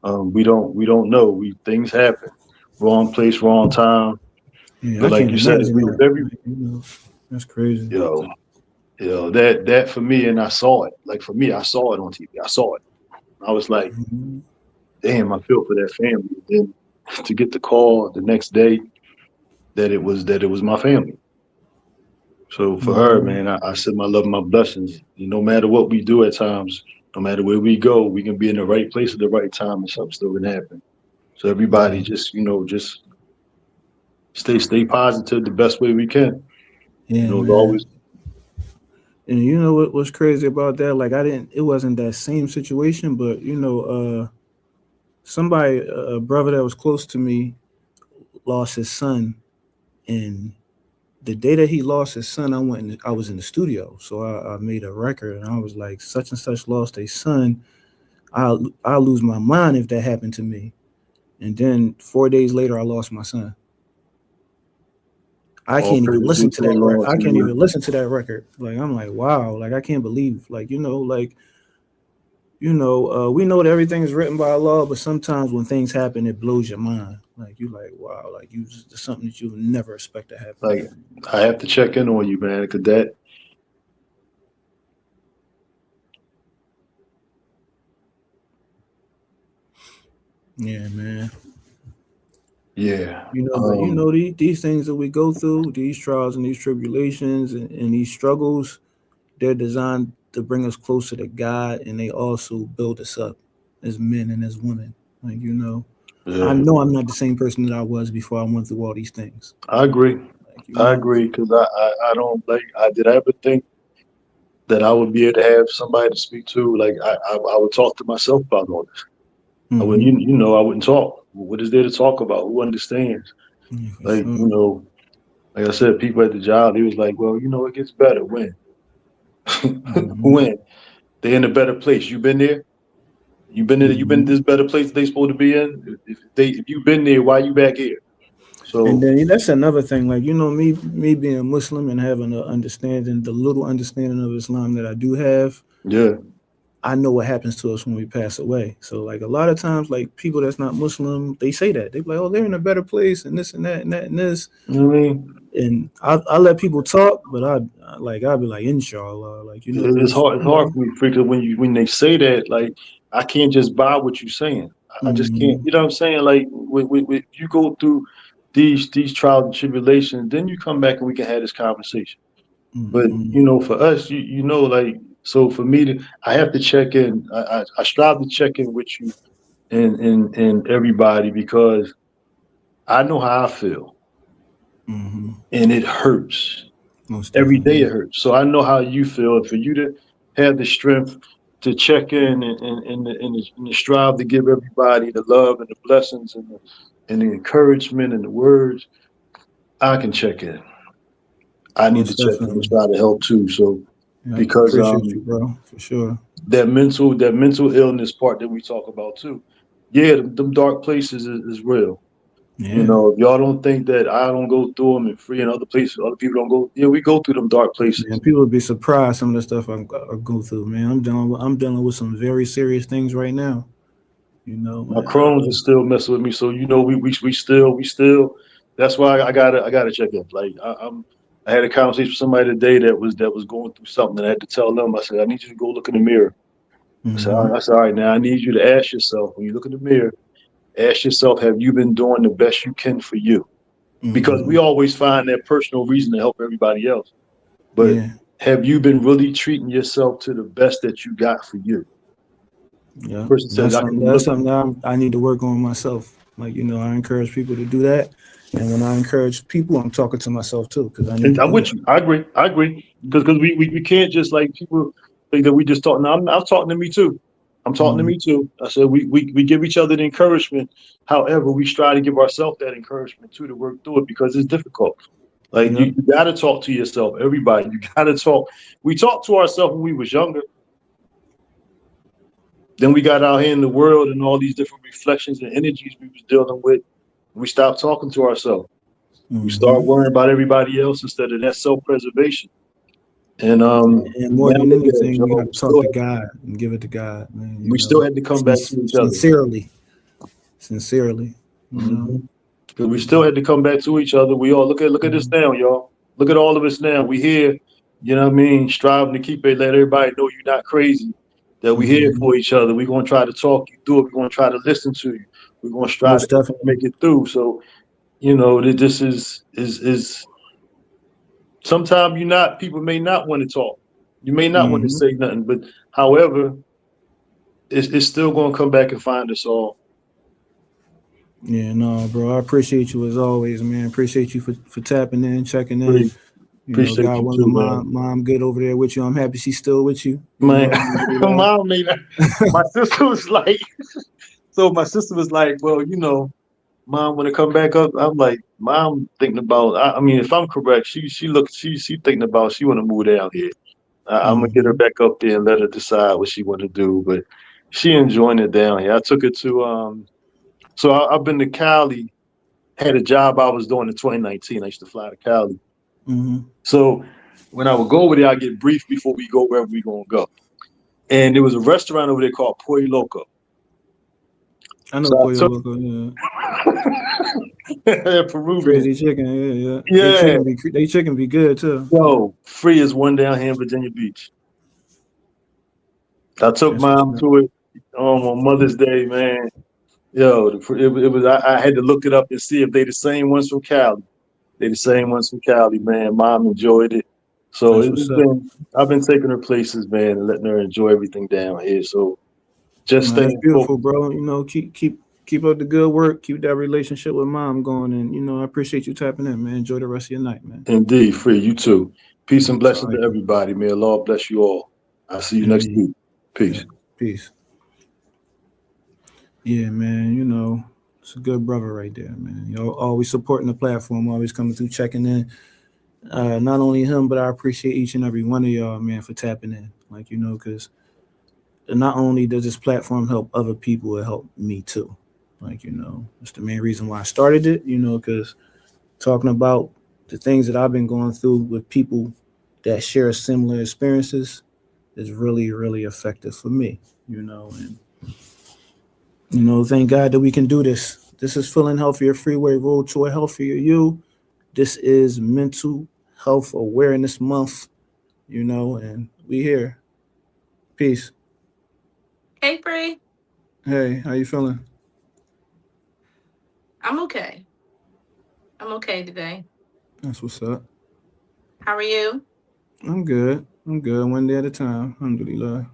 We don't know. We things happen. Wrong place, wrong time. Yeah, But I like can't you said, imagine it was that. very Like, that's crazy. you know, that for me, and I saw it. Like for me, I saw it on TV. I saw it. I was like, Mhm. damn, I feel for that family. And then to get the call the next day that it was my family. So for her, Mhm. man, I said my love, my blessings. No matter what we do at times, no matter where we go, we can be in the right place at the right time, and something still can happen. So everybody, Yeah. just stay positive the best way we can. Yeah, It's always man. And you know what was crazy about that? Like, I didn't. It wasn't that same situation, but somebody, a brother that was close to me, lost his son, and the day that he lost his son, I was in the studio, so I made a record, and I was like, such and such lost a son. I'll lose my mind if that happened to me. And then 4 days later, I lost my son. I all can't even praise due listen to to that. Allah, I to can't you. even listen to that record. Like, I'm like, wow. Like, I can't believe. Like, we know that everything is written by Allah, but sometimes when things happen, it blows your mind. Like, you like, wow. Like, it's something that you would never expect to happen. Like I have to check in on you, man, because that Yeah, man. Yeah. You know, but you know these things that we go through, these trials and these tribulations and these struggles, they're designed to bring us closer to God, and they also build us up as men and as women. Like I Yeah. know I'm not the same person that I was before I went through all these things. I agree. Like I agree because I don't like. Did I ever think that I would be able to have somebody to speak to? Like I would talk to myself about all this. I would, mm-hmm. I wouldn't talk. What is there to talk about? Who understands? Yeah, for Like, sure. like I said, people at the job, he was like, well, it gets better when, Mm-hmm. when they're in a better place. You been there? You been in? You been in Mm-hmm. this better place they supposed to be in? If you been there, why you back here? And So then that's another thing. Like me being Muslim and having the little understanding of Islam that I do have, yeah, I know what happens to us when we pass away. So like a lot of times, like people that's not Muslim, they say that they be like, oh, they're in a better place and this and that and that and this. you know what I mean? And I let people talk, but I'll be like, inshallah, like It's because hard. It's hard for me because when they say that, like I can't just buy what you're saying. I just can't. mm-hmm, You know what I'm saying? Like when you go through these trials and tribulations, then you come back and we can have this conversation. But mm-hmm, for us, like so for me to, I have to check in. I strive to check in with you and everybody because I know how I feel mm-hmm, and it hurts. most Every day definitely, it hurts. So I know how you feel. And for you to have the strength to check in and strive to give everybody the love and the blessings and the encouragement and the words, I can check in. I need to most check in and definitely. try to help too. So Yeah, I because appreciate you, bro, for sure. that mental illness part that we talk about too, yeah, them dark places is real. Yeah. If y'all don't think that I don't go through them and free in other places, other people don't go. Yeah, we go through them dark Man, places. people would be surprised some of the stuff I go through. Man, I'm dealing with some very serious things right now. My Man. Crohn's is still messing with me, so we still. That's why I gotta check in. Like I had a conversation with somebody today that was going through something, and I had to tell them. I said, I need you to go look in the mirror. Mm-hmm. I said, all right, now I need you to ask yourself when you look in the mirror, ask yourself, have you been doing the best you can for you? Because we Mm-hmm. always find that personal reason to help everybody else, but Yeah. have you been really treating yourself to the best that you got for you? Yeah. Person says, That's I can something. That's look. something that I need to work on myself. Like I encourage people to do that, and when I encourage people, I'm talking to myself too because I need And to I'm do with that. you. I agree. I agree. Because we can't just like people think that we just talk. No, I'm talking to me too. I'm talking to Mm-hmm. me too. I said we give each other the encouragement. However, we strive to give ourselves that encouragement too to work through it because it's difficult. Like you, Yep. you got to talk to yourself. Everybody, you got to talk. We talked to ourselves when we was younger. Then we got out here in the world and all these different reflections and energies we was dealing with. We stopped talking to ourselves. We start Mm-hmm. worrying about everybody else instead of that self-preservation. And And more now than look at us, anything, you y'all. got to talk to God and give it to God, man. We still had to come back to each other. Sincerely, sincerely. You know. Because we still had to come back to each other. We all look at this Mhm. now, y'all. Look at all of us now. We here, you know what I mean, striving to keep it, let everybody know you're not crazy. That we here Mhm. for each other. We're gonna try to talk you through it. We're gonna try to listen to you. We're gonna strive to Most help you definitely. make it through. So, this is sometimes people may not want to talk. You may not want to Mhm. say nothing, but however, it's still gonna come back and find us all. Yeah, no, bro. I appreciate you as always, man. Appreciate you for tapping in, checking in. Really appreciate God you willing, too, man. mom good over there with you. I'm happy she's still with you. Man, Alhamdulillah. mom made that. My sister was like, so my sister was like, well, mom, when it come back up, I'm like, mom thinking about. I mean, if I'm correct, she thinking about she want to move down here. I'm gonna get her Mhm. back up there and let her decide what she want to do. But she enjoying it down here. I took her to so I've been to Cali. Had a job I was doing in 2019. I used to fly to Cali. Mhm. So when I would go over there, I get briefed before we go wherever we gonna go. And there was a restaurant over there called Pollo Loco. I know So I Pollo took Loco. Yeah. Peruvian. Crazy chicken. Yeah, yeah. Yeah, They chicken be good too. Yeah. yo, free is one down here in Virginia Beach. I took That's what's mom up. to it on Mother's Day, man. Yo, it was. I had to look it up and see if they the same ones from Cali. They the same ones from Cali, man. Mom enjoyed it, so That's what's it's up. been. I've been taking her places, man, and letting her enjoy everything down here. So just No, that's staying beautiful, focused. bro. You know, keep up the good work. Keep that relationship with mom going, and you know, I appreciate you tapping in, man. Enjoy the rest of your night, man. Indeed, free you too. Peace and It's all blessings right. to everybody. May Allah bless you all. I'll see you next Indeed. week. Peace. Yeah. Peace. Yeah, man. You know, it's a good brother right there, man. You know, always supporting the platform, always coming through, checking in. Not only him, but I appreciate each and every one of y'all, man, for tapping in. Like, you know, because not only does this platform help other people, it helped me too. Like, you know, it's the main reason why I started it, you know, because talking about the things that I've been going through with people that share similar experiences is really, really effective for me, you know. And, you know, thank God that we can do this. This is Feeling Healthier Freeway Road to a Healthier You. This is Mental Health Awareness Month, you know, and we here. Peace. Hey, Free. Hey, how you feeling? I'm okay. I'm okay today. That's what's up. How are you? I'm good. I'm good. One day at a time. Alhamdulillah.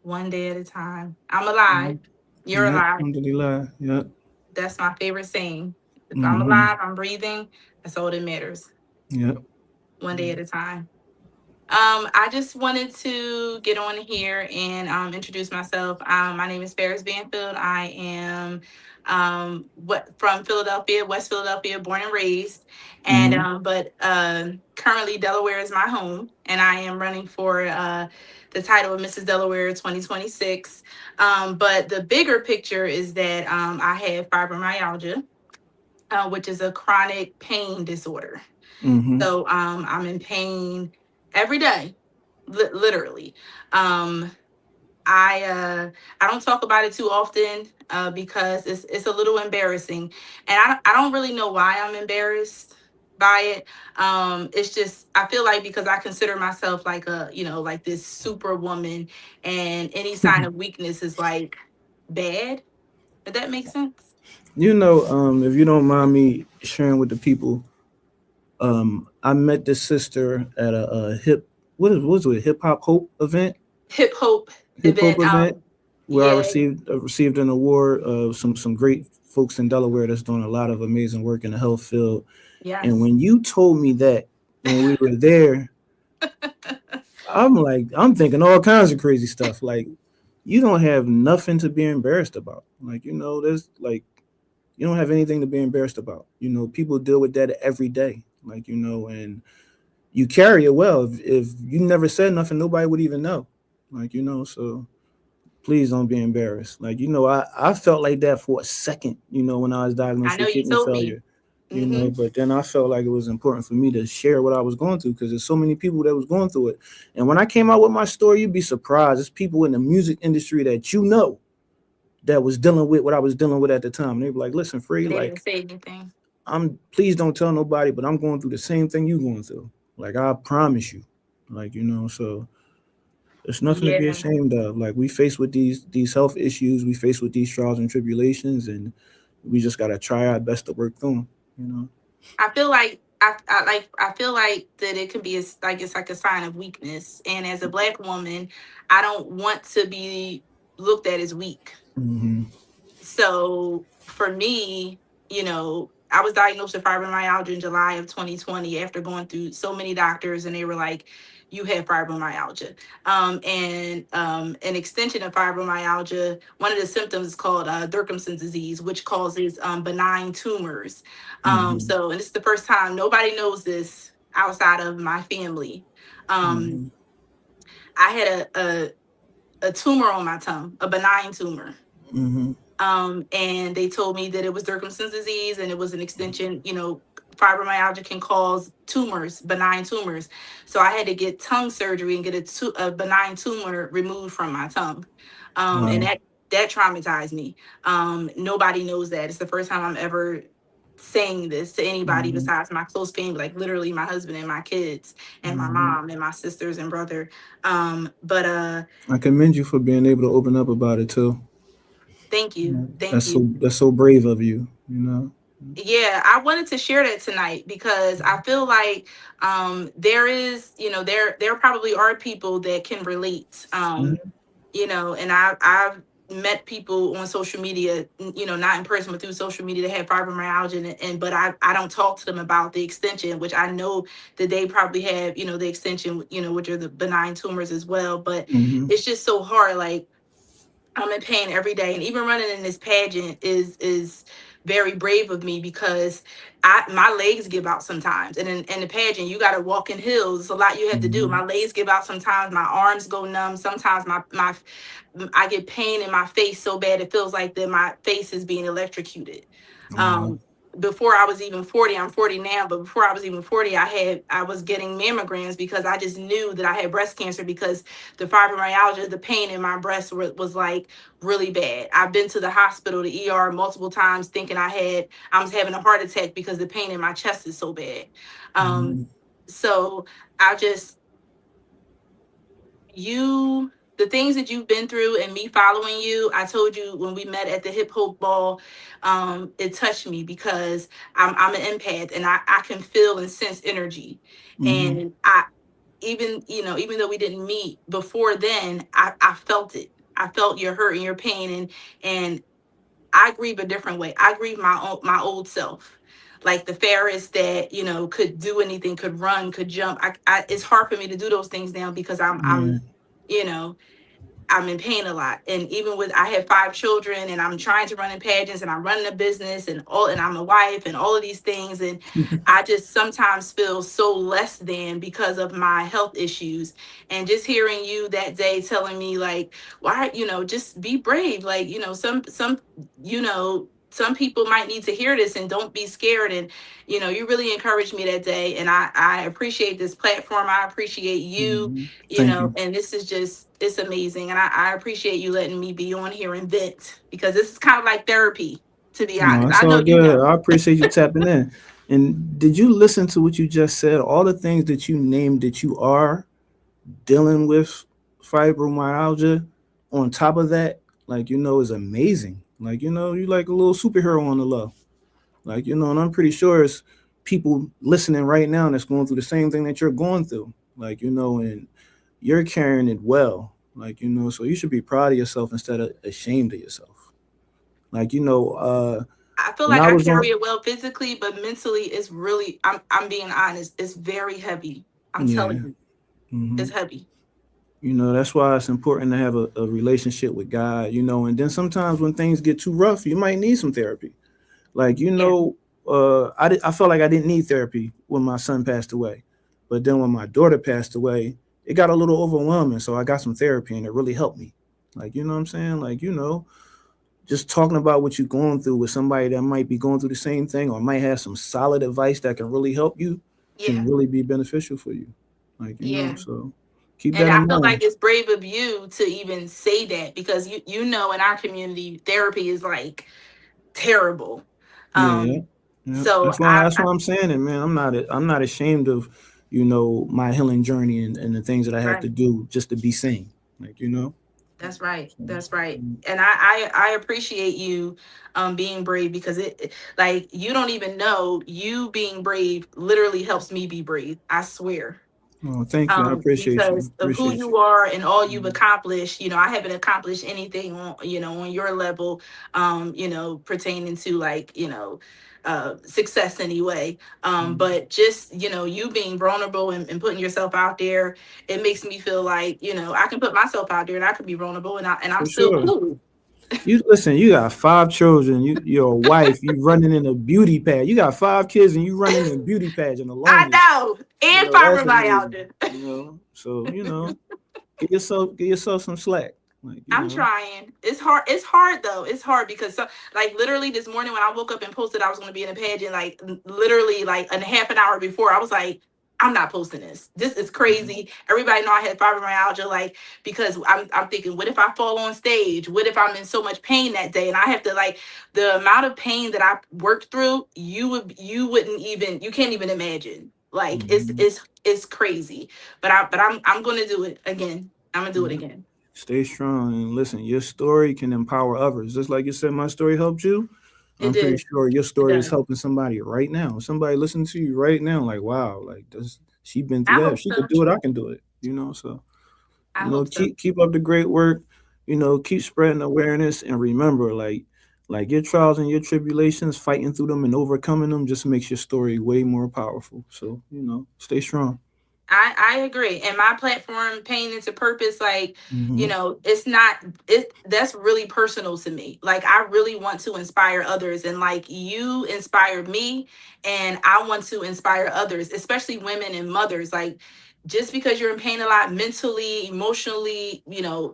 One day at a time. I'm alive. Mhm. You're Yep. alive. Alhamdulillah. Yep. That's my favorite saying. If I'm Mm-hmm. alive, I'm breathing. That's all that matters. Yep. One day at a time. I just wanted to get on here and introduce myself. My name is Ferris Banfield. I am what from Philadelphia, West Philadelphia, born and raised, and Mm-hmm. but currently Delaware is my home, and I am running for the title of Mrs. Delaware 2026. But the bigger picture is that I have fibromyalgia, which is a chronic pain disorder. Mm-hmm. So I'm in pain every day, literally. Um, I don't talk about it too often because it's a little embarrassing, and I don't really know why I'm embarrassed by it. It's just I feel like because I consider myself like a like this superwoman, and any sign of weakness is like bad. Does that make sense? You know, if you don't mind me sharing with the people, I met this sister at a hip what was it, hip hop hope event? Hip hop Hip hop event. event where I Yeah. received an award of some great folks in Delaware that's doing a lot of amazing work in the health field. And Yes. when you told me that when we were there, I'm like, I'm thinking all kinds of crazy stuff. Like, you don't have nothing to be embarrassed about. Like, you know, there's like, you don't have anything to be embarrassed about. You know, people deal with that every day. Like, you know, and you carry it well. If you never said nothing, nobody would even know. Like, you know, so please don't be embarrassed. Like, you know, I felt like that for a second, you know, when I was I diagnosed know with you kidney told me. failure, you Hmm. know, but then I felt like it was important for me to share what I was going through because there's so many people that was going through it. And when I came out with my story, you'd be surprised. There's people in the music industry that you know that was dealing with what I was dealing with at the time. They were like, listen, Free, They didn't like, say anything. please don't tell nobody, but I'm going through the same thing you going through. Like, I promise you. Like, you know, so there's nothing to be Yeah. ashamed of. Like, we face with these health issues, we face with these trials and tribulations, and we just gotta try our best to work through them. You know. I feel like I feel like that it can be like it's like a sign of weakness. And as a black woman, I don't want to be looked at as weak. Mm-hmm. So for me, I was diagnosed with fibromyalgia in July of 2020 after going through so many doctors, and they were like, "You have fibromyalgia." And an extension of fibromyalgia, one of the symptoms is called Durkheim's disease, which causes benign tumors. Mm-hmm. And this is the first time nobody knows this outside of my family. Um, Mm-hmm. I had a tumor on my tongue, a benign tumor, Mm-hmm. and they told me that it was Durkheim's disease and it was an extension. Fibromyalgia can cause tumors, benign tumors. So I had to get tongue surgery and get a benign tumor removed from my tongue. And Wow. that traumatized me. Nobody knows that. It's the first time I'm ever saying this to anybody Mm-hmm. besides my close family, like literally my husband and my kids and my Mm-hmm. mom and my sisters and brother. But I commend you for being able to open up about it too. Thank You you. know, Thank you. that's so brave of you. You know. Yeah, I wanted to share that tonight because I feel like there is, there probably are people that can relate. Mhm. And I've met people on social media, not in person, but through social media that have fibromyalgia, and but I don't talk to them about the extension, which I know that they probably have, the extension, which are the benign tumors as well. But Mhm. it's just so hard. Like, I'm in pain every day, and even running in this pageant is very brave of me because my legs give out sometimes, and in the pageant you got to walk in hills. It's a lot you have to do. Mhm. My legs give out sometimes. My arms go numb. Sometimes my I get pain in my face so bad it feels like that my face is being electrocuted. Wow. Um, Before I was even 40, I'm 40 now, but before I was even 40, I was getting mammograms because I just knew that I had breast cancer because the fibromyalgia, the pain in my breast was like really bad. I've been to the hospital, the ER multiple times thinking I was having a heart attack because the pain in my chest is so bad. Um, Mhm. so I just you the things that you've been through and me following you, I told you when we met at the hip hop ball, it touched me because I'm an empath and I can feel and sense energy. Mhm. And I even though we didn't meet before then, I felt it. I felt your hurt and your pain, and I grieve a different way. I grieve my old self. Like the Ferris that, could do anything, could run, could jump. It's hard for me to do those things now because Yeah. you know, I'm in pain a lot. And even with I have 5 children and I'm trying to run in pageants and I'm running a business and I'm a wife and all of these things. And I just sometimes feel so less than because of my health issues. And just hearing you that day telling me like, why, just be brave. Like, some people might need to hear this and don't be scared. And, you really encouraged me that day. And I appreciate this platform. I appreciate you, Mhm. Thank you. and this is just, it's amazing. And I appreciate you letting me be on here and vent because this is kind of like therapy, to be No, honest. it's I all know you good. know. I appreciate you tapping in. And did you listen to what you just said? All the things that you named that you are dealing with fibromyalgia on top of that, like, is amazing. Like, you like a little superhero on the low. Like, and I'm pretty sure it's people listening right now that's going through the same thing that you're going through. Like, and you're carrying it well. Like, so you should be proud of yourself instead of ashamed of yourself. Like, I feel when like I I was carry on, it well physically, but mentally it's really, I'm being honest, it's very heavy. I'm telling yeah. you, Hmm. it's heavy. That's why it's important to have a relationship with God, and then sometimes when things get too rough, you might need some therapy. Like, Yeah. I felt like I didn't need therapy when my son passed away. But then when my daughter passed away, it got a little overwhelming. So I got some therapy and it really helped me. Like, you know what I'm saying? Like, just talking about what you're going through with somebody that might be going through the same thing or might have some solid advice that can really help you can Yeah. really be beneficial for you. Like, Yeah. so keep And that I in feel like mind. it's brave of you to even say that because in our community, therapy is like terrible. Yeah, yeah. Um, Yeah. so That's why I'm saying it, man. I'm not ashamed of, my healing journey and the things that I have right. to do just to be sane. Like, That's right. So, That's right. And I appreciate you being brave because like you don't even know you being brave literally helps me be brave. I swear. oh, thank you. I appreciate you. Because of who Appreciate you. you are and all you've Mhm. accomplished. I haven't accomplished anything on your level, pertaining to like, success anyway. But just, you being vulnerable and putting yourself out there, it makes me feel like, I can put myself out there and I can be vulnerable and I'm For still sure. cool. You listen. You got 5 children. You're a wife. You running in a beauty pad. You got 5 kids, and you running in a beauty pageant I alone. know. And That's amazing. fibromyalgia. So get yourself some slack. Like, I'm trying. It's hard. It's hard though. It's hard because like literally this morning when I woke up and posted I was going to be in a pageant, like literally like a half an hour before, I was like, I'm not posting this. This is Mhm. crazy. Everybody know I had fibromyalgia, like because I'm thinking, what if I fall on stage? What if I'm in so much pain that day and I have to like the amount of pain that I worked through? You can't even imagine. Like Mhm. it's crazy. But I'm going to do it again. I'm gonna do it Yeah. again. Stay strong and listen. Your story can empower others. Just like you said, my story helped you. It I'm pretty did. sure your It story is does. helping somebody right now. Somebody listening to you right now, like, wow, like this, she been through I that. If hope she could so. do it, I can do it. So I hope so. keep up the great work. Keep spreading awareness and remember, like your trials and your tribulations, fighting through them and overcoming them just makes your story way more powerful. So stay strong. I agree. And my platform, Pain into Purpose, like, Hmm. it's not it that's really personal to me. Like, I really want to inspire others, and like, you inspired me, and I want to inspire others, especially women and mothers. Like, just because you're in pain a lot mentally, emotionally,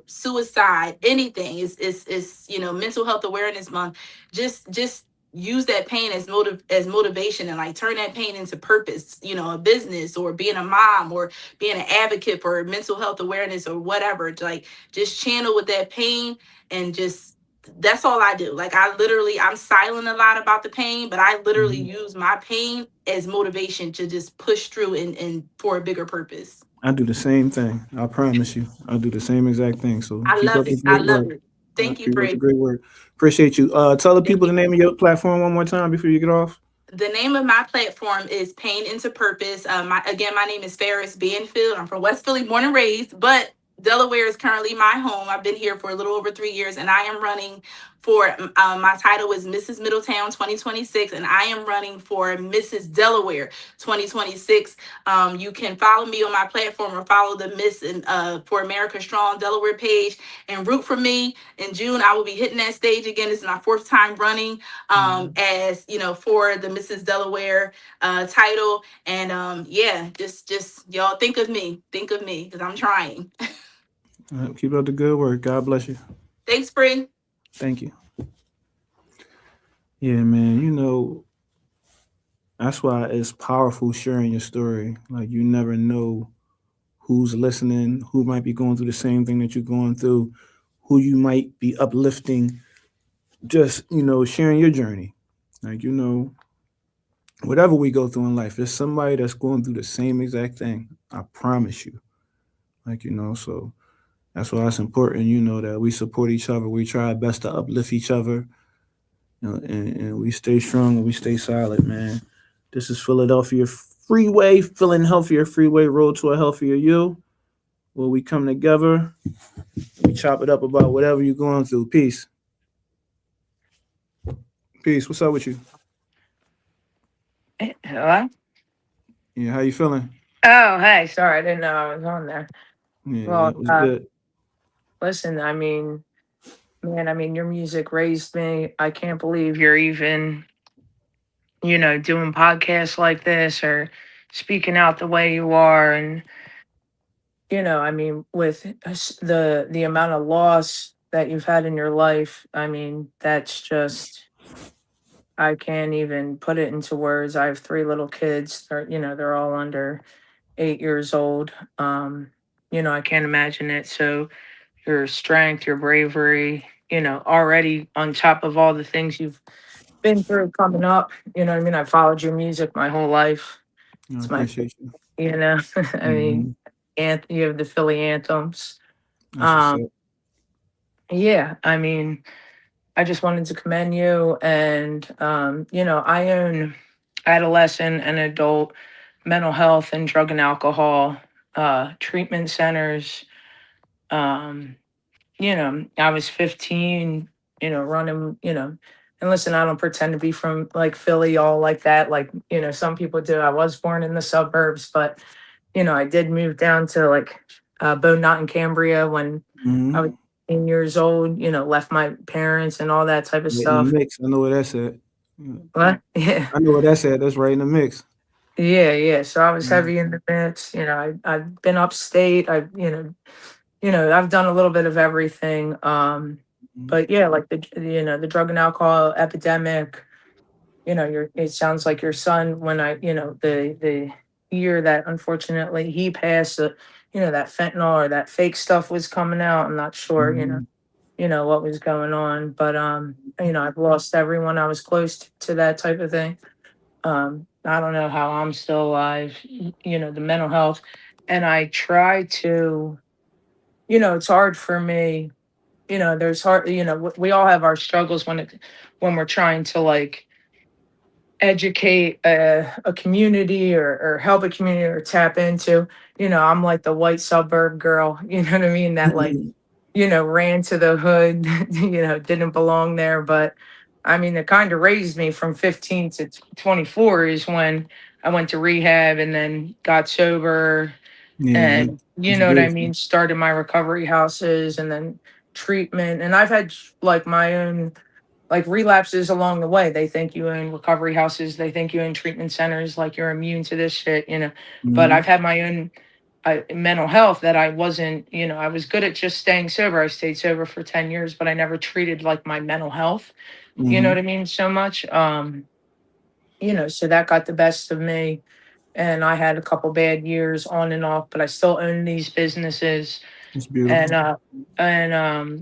suicide, anything is mental health awareness month. Just use that pain as motivation, and like turn that pain into purpose, a business, or being a mom, or being an advocate for mental health awareness, or whatever. Like, just channel with that pain, and just that's all I do. Like, I'm silent a lot about the pain, but I literally Hmm. use my pain as motivation to just push through, and for a bigger purpose. I do the same thing. I promise you. I do the same exact thing. So I keep love up the it. I great love work. it. Thank you, Keep up the Brie. great work. Appreciate you. Tell the Thank people the you. name of your platform one more time before you get off. The name of my platform is Pain into Purpose. My name is Ferris Banfield. I'm from West Philly, born and raised, but Delaware is currently my home. I've been here for a little over 3 years, and I am running for, my title is Mrs. Middletown 2026, and I am running for Mrs. Delaware 2026. You can follow me on my platform, or follow the Miss and for America Strong Delaware page, and root for me. In June, I will be hitting that stage again. This is my fourth time running, Mhm. as for the Mrs. Delaware title. And yeah, just y'all think of me, because I'm trying. Keep up the good work. God bless you. Thanks, Bree. Thank you. Yeah, man. That's why it's powerful sharing your story. Like you never know who's listening, who might be going through the same thing that you're going through, who you might be uplifting. Just sharing your journey. Like whatever we go through in life, there's somebody that's going through the same exact thing. I promise you. Like so that's why it's important. That we support each other. We try our best to uplift each other. And we stay strong and we stay solid, man. This is Philadelphia Freeway, feeling healthier Freeway, road to a healthier you. Where we come together, we chop it up about whatever you're going through. Peace. Peace. What's up with you? Hello? Yeah, how you feeling? Oh, hey, sorry, I didn't know I was on there. Yeah, Well, it was good. listen, I mean, man, I mean, your music raised me. I can't believe you're even, doing podcasts like this or speaking out the way you are. And, I mean, with the amount of loss that you've had in your life, I mean, that's just, I can't even put it into words. I have three little kids. They're all under 8 years old. I can't imagine it. So your strength, your bravery, already on top of all the things you've been through coming up. You know what I mean? I followed your music my whole life. I It's my, appreciate you. I mean, Hmm. you have the Philly anthems. That's what's Um, up. yeah, I mean, I just wanted to commend you. And, I own adolescent and adult mental health and drug and alcohol treatment centers. Um, I was 15, running, and listen, I don't pretend to be from like Philly, all like that. Like, some people do. I was born in the suburbs, but, I did move down to like Bone Knot and Cambria when I was Hmm. 18 years old, left my parents and all that type of Right in the stuff. mix. I know where that's at. Yeah. What? Yeah. I know where that's at. That's right in the mix. Yeah, yeah. So I was Mhm. heavy in the mix. I've been upstate. I've done a little bit of everything. But yeah, like the drug and alcohol epidemic. It sounds like your son when the year that unfortunately he passed. That fentanyl or that fake stuff was coming out. I'm not sure. Mhm. What was going on, but I've lost everyone I was close to that type of thing. I don't know how I'm still alive. The mental health, and I try to. it's hard for me. There's hard, we all have our struggles when we're trying to like educate a community or help a community or tap into, I'm like the white suburb girl, you know what I mean? That like, ran to the hood, didn't belong there. But I mean, it kind of raised me from 15 to 24 is when I went to rehab and then got sober Yeah, and, you it's know what I beautiful. mean? Started my recovery houses and then treatment. And I've had like my own like relapses along the way. They think you in recovery houses, they think you in treatment centers, like you're immune to this shit. But I've Hmm. had my own mental health that I wasn't, I was good at just staying sober. I stayed sober for 10 years, but I never treated like my mental health, you know what Hmm. I mean? So much. So that got the best of me. And I had a couple bad years on and off, but I still own these businesses. It's And beautiful.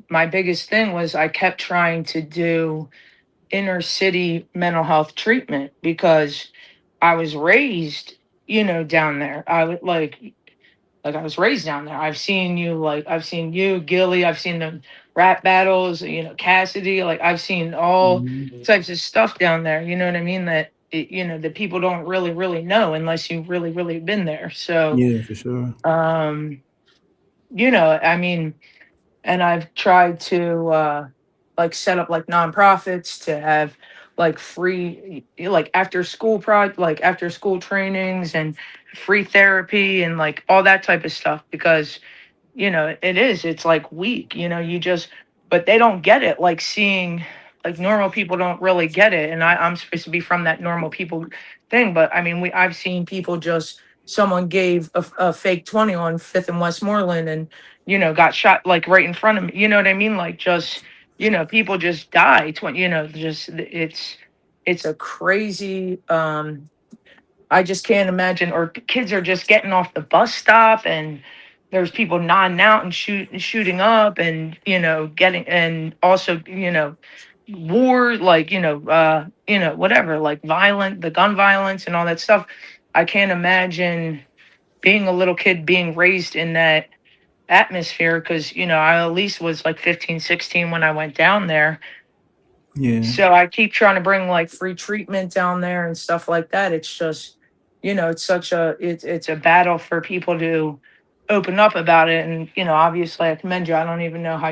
my biggest thing was I kept trying to do inner city mental health treatment because I was raised, down there. I would like I was raised down there. I've seen you, Gilly, I've seen the rap battles, Cassidy, like I've seen all Hmm. types of stuff down there, you know what I mean? That people don't really, really know unless you've really, really been there. So Yeah, for sure. um, I mean, and I've tried to like set up like nonprofits to have like free like after school trainings and free therapy and like all that type of stuff because it's like weak, you just, but they don't get it. Like seeing, like normal people don't really get it. And I'm supposed to be from that normal people thing. But I mean, I've seen people just, someone gave a fake 20 on Fifth and Westmoreland and, got shot like right in front of me. You know what I mean? Like just, people just die. Just, it's a crazy, I just can't imagine. Or kids are just getting off the bus stop and there's people nodding out and shooting up and getting and also war like whatever like the gun violence and all that stuff. I can't imagine being a little kid being raised in that atmosphere because I at least was like 15, 16 when I went down there. Yeah, So I keep trying to bring like free treatment down there and stuff like that. It's just, it's a battle for people to open up about it. And, obviously I commend you. I don't even know how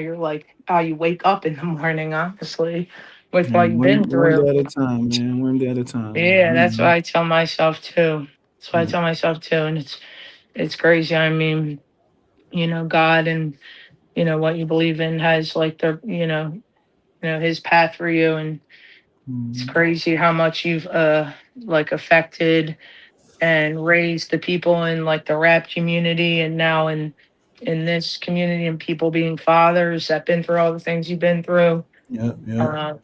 you wake up in the morning, honestly, with what and you've one been one day through. at a time, man. One day at a time, man. Yeah, that's what I tell myself too. That's what I Yeah. tell myself too. And it's crazy. I mean, God and, what you believe in has like his path for you. And it's Mhm. crazy how much you've like affected and raised the people in like the rap community and now in this community and people being fathers that been through all the things you've been through. Yep, yep. Uh,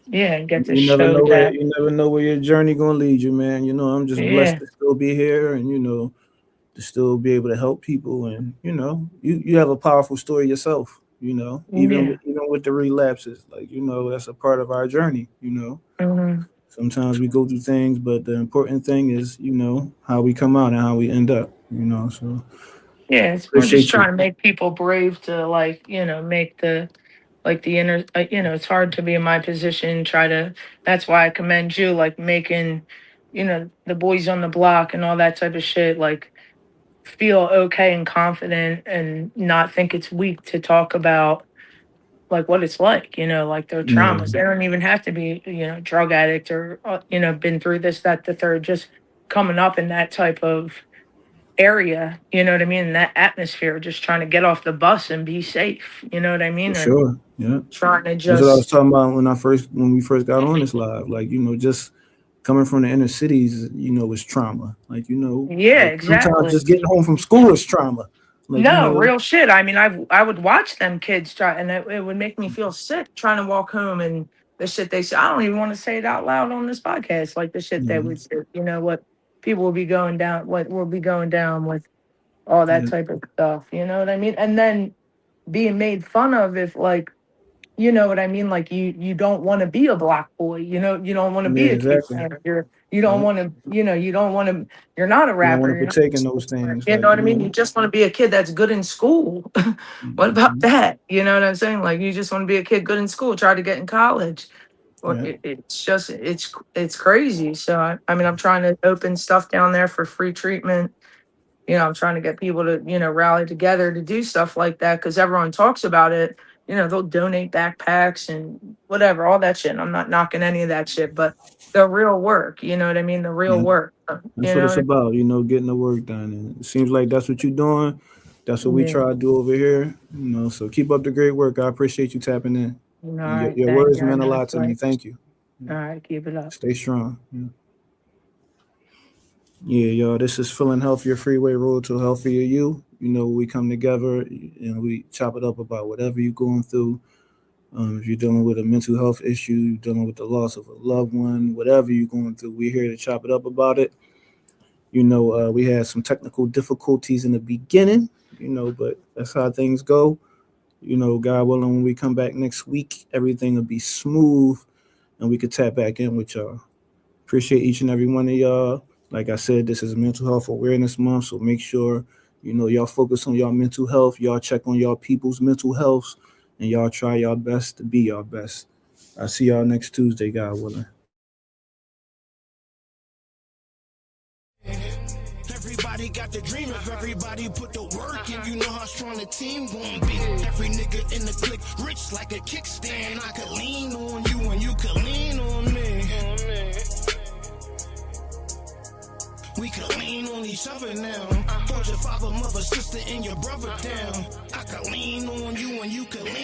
yeah, and get to You never show know where that. you never know where your journey gonna lead you, man. I'm just blessed Yeah, to still be here and to still be able to help people and you have a powerful story yourself, yeah. even with the relapses. Like, that's a part of our journey, Hmm. Sometimes we go through things, but the important thing is, how we come out and how we end up, so Yeah, we're just appreciate you. trying to make people brave to like, make the inner, it's hard to be in my position, try to, that's why I commend you, like making, the boys on the block and all that type of shit, like feel okay and confident and not think it's weak to talk about like what it's like, like their Yeah, traumas. They don't even have to be, drug addict or, been through this, that, the third, just coming up in that type of area, you know what I mean? In that atmosphere, just trying to get off the bus and be safe, you know what I for mean? And sure. Yeah. trying to That's what I was just, talking about when we first got on this live. Like, just coming from the inner cities, was trauma. Like, yeah, like sometimes exactly. just getting home from school is trauma. Like, No, real shit. I mean, I would watch them kids try, and it would make me feel sick trying to walk home and the shit they say. I don't even want to say it out loud on this podcast. Like the shit they yeah, would say, what people will be going down, what will be going down with all that yeah, type of stuff. You know what I mean? And then being made fun of if like, you know what I mean? Like you don't want to be a black boy. You don't want to yeah, be a kid exactly. center. You don't want to, you don't want to, you're not a You don't rapper. want to You're not, partake in those things, you like, know what I mean? You just want to be a kid that's good in school. What about mhm. that? You know what I'm saying? Like, you just want to be a kid good in school, try to get in college. Or Yeah. it's crazy. So I mean, I'm trying to open stuff down there for free treatment. I'm trying to get people to, rally together to do stuff like that because everyone talks about it. They'll donate backpacks and whatever, all that shit. And I'm not knocking any of that shit, but the real work, you know what I mean? The real Yeah. work. That's what it's about, getting the work done. And it seems like that's what you're doing. That's what we Yeah. try to do over here. So keep up the great work. I appreciate you tapping in. All And your, right. your Thank words you. I meant a know lot it's to me. like, Thank you. all right, keep it up. Stay strong. Yeah, y'all. This is Feeling Healthier Freeway Road to Healthier You. We come together and we chop it up about whatever you're going through. If you're dealing with a mental health issue, you're dealing with the loss of a loved one, whatever you're going through, we're here to chop it up about it. We had some technical difficulties in the beginning, but that's how things go. God willing, when we come back next week, everything will be smooth and we could tap back in with y'all. Appreciate each and every one of y'all. Like I said, this is Mental Health Awareness Month, so make sure, y'all focus on y'all mental health, y'all check on y'all people's mental health, and y'all try y'all best to be y'all best. I'll see y'all next Tuesday, God willing. Everybody got the dream if everybody put the work in. You know how strong the team gon' be. Every nigga in the clique rich like a kickstand. I could lean on you and you could lean on me. We could lean on each other now. Put your father, mother, sister, and your brother down. I could lean on you and you could lean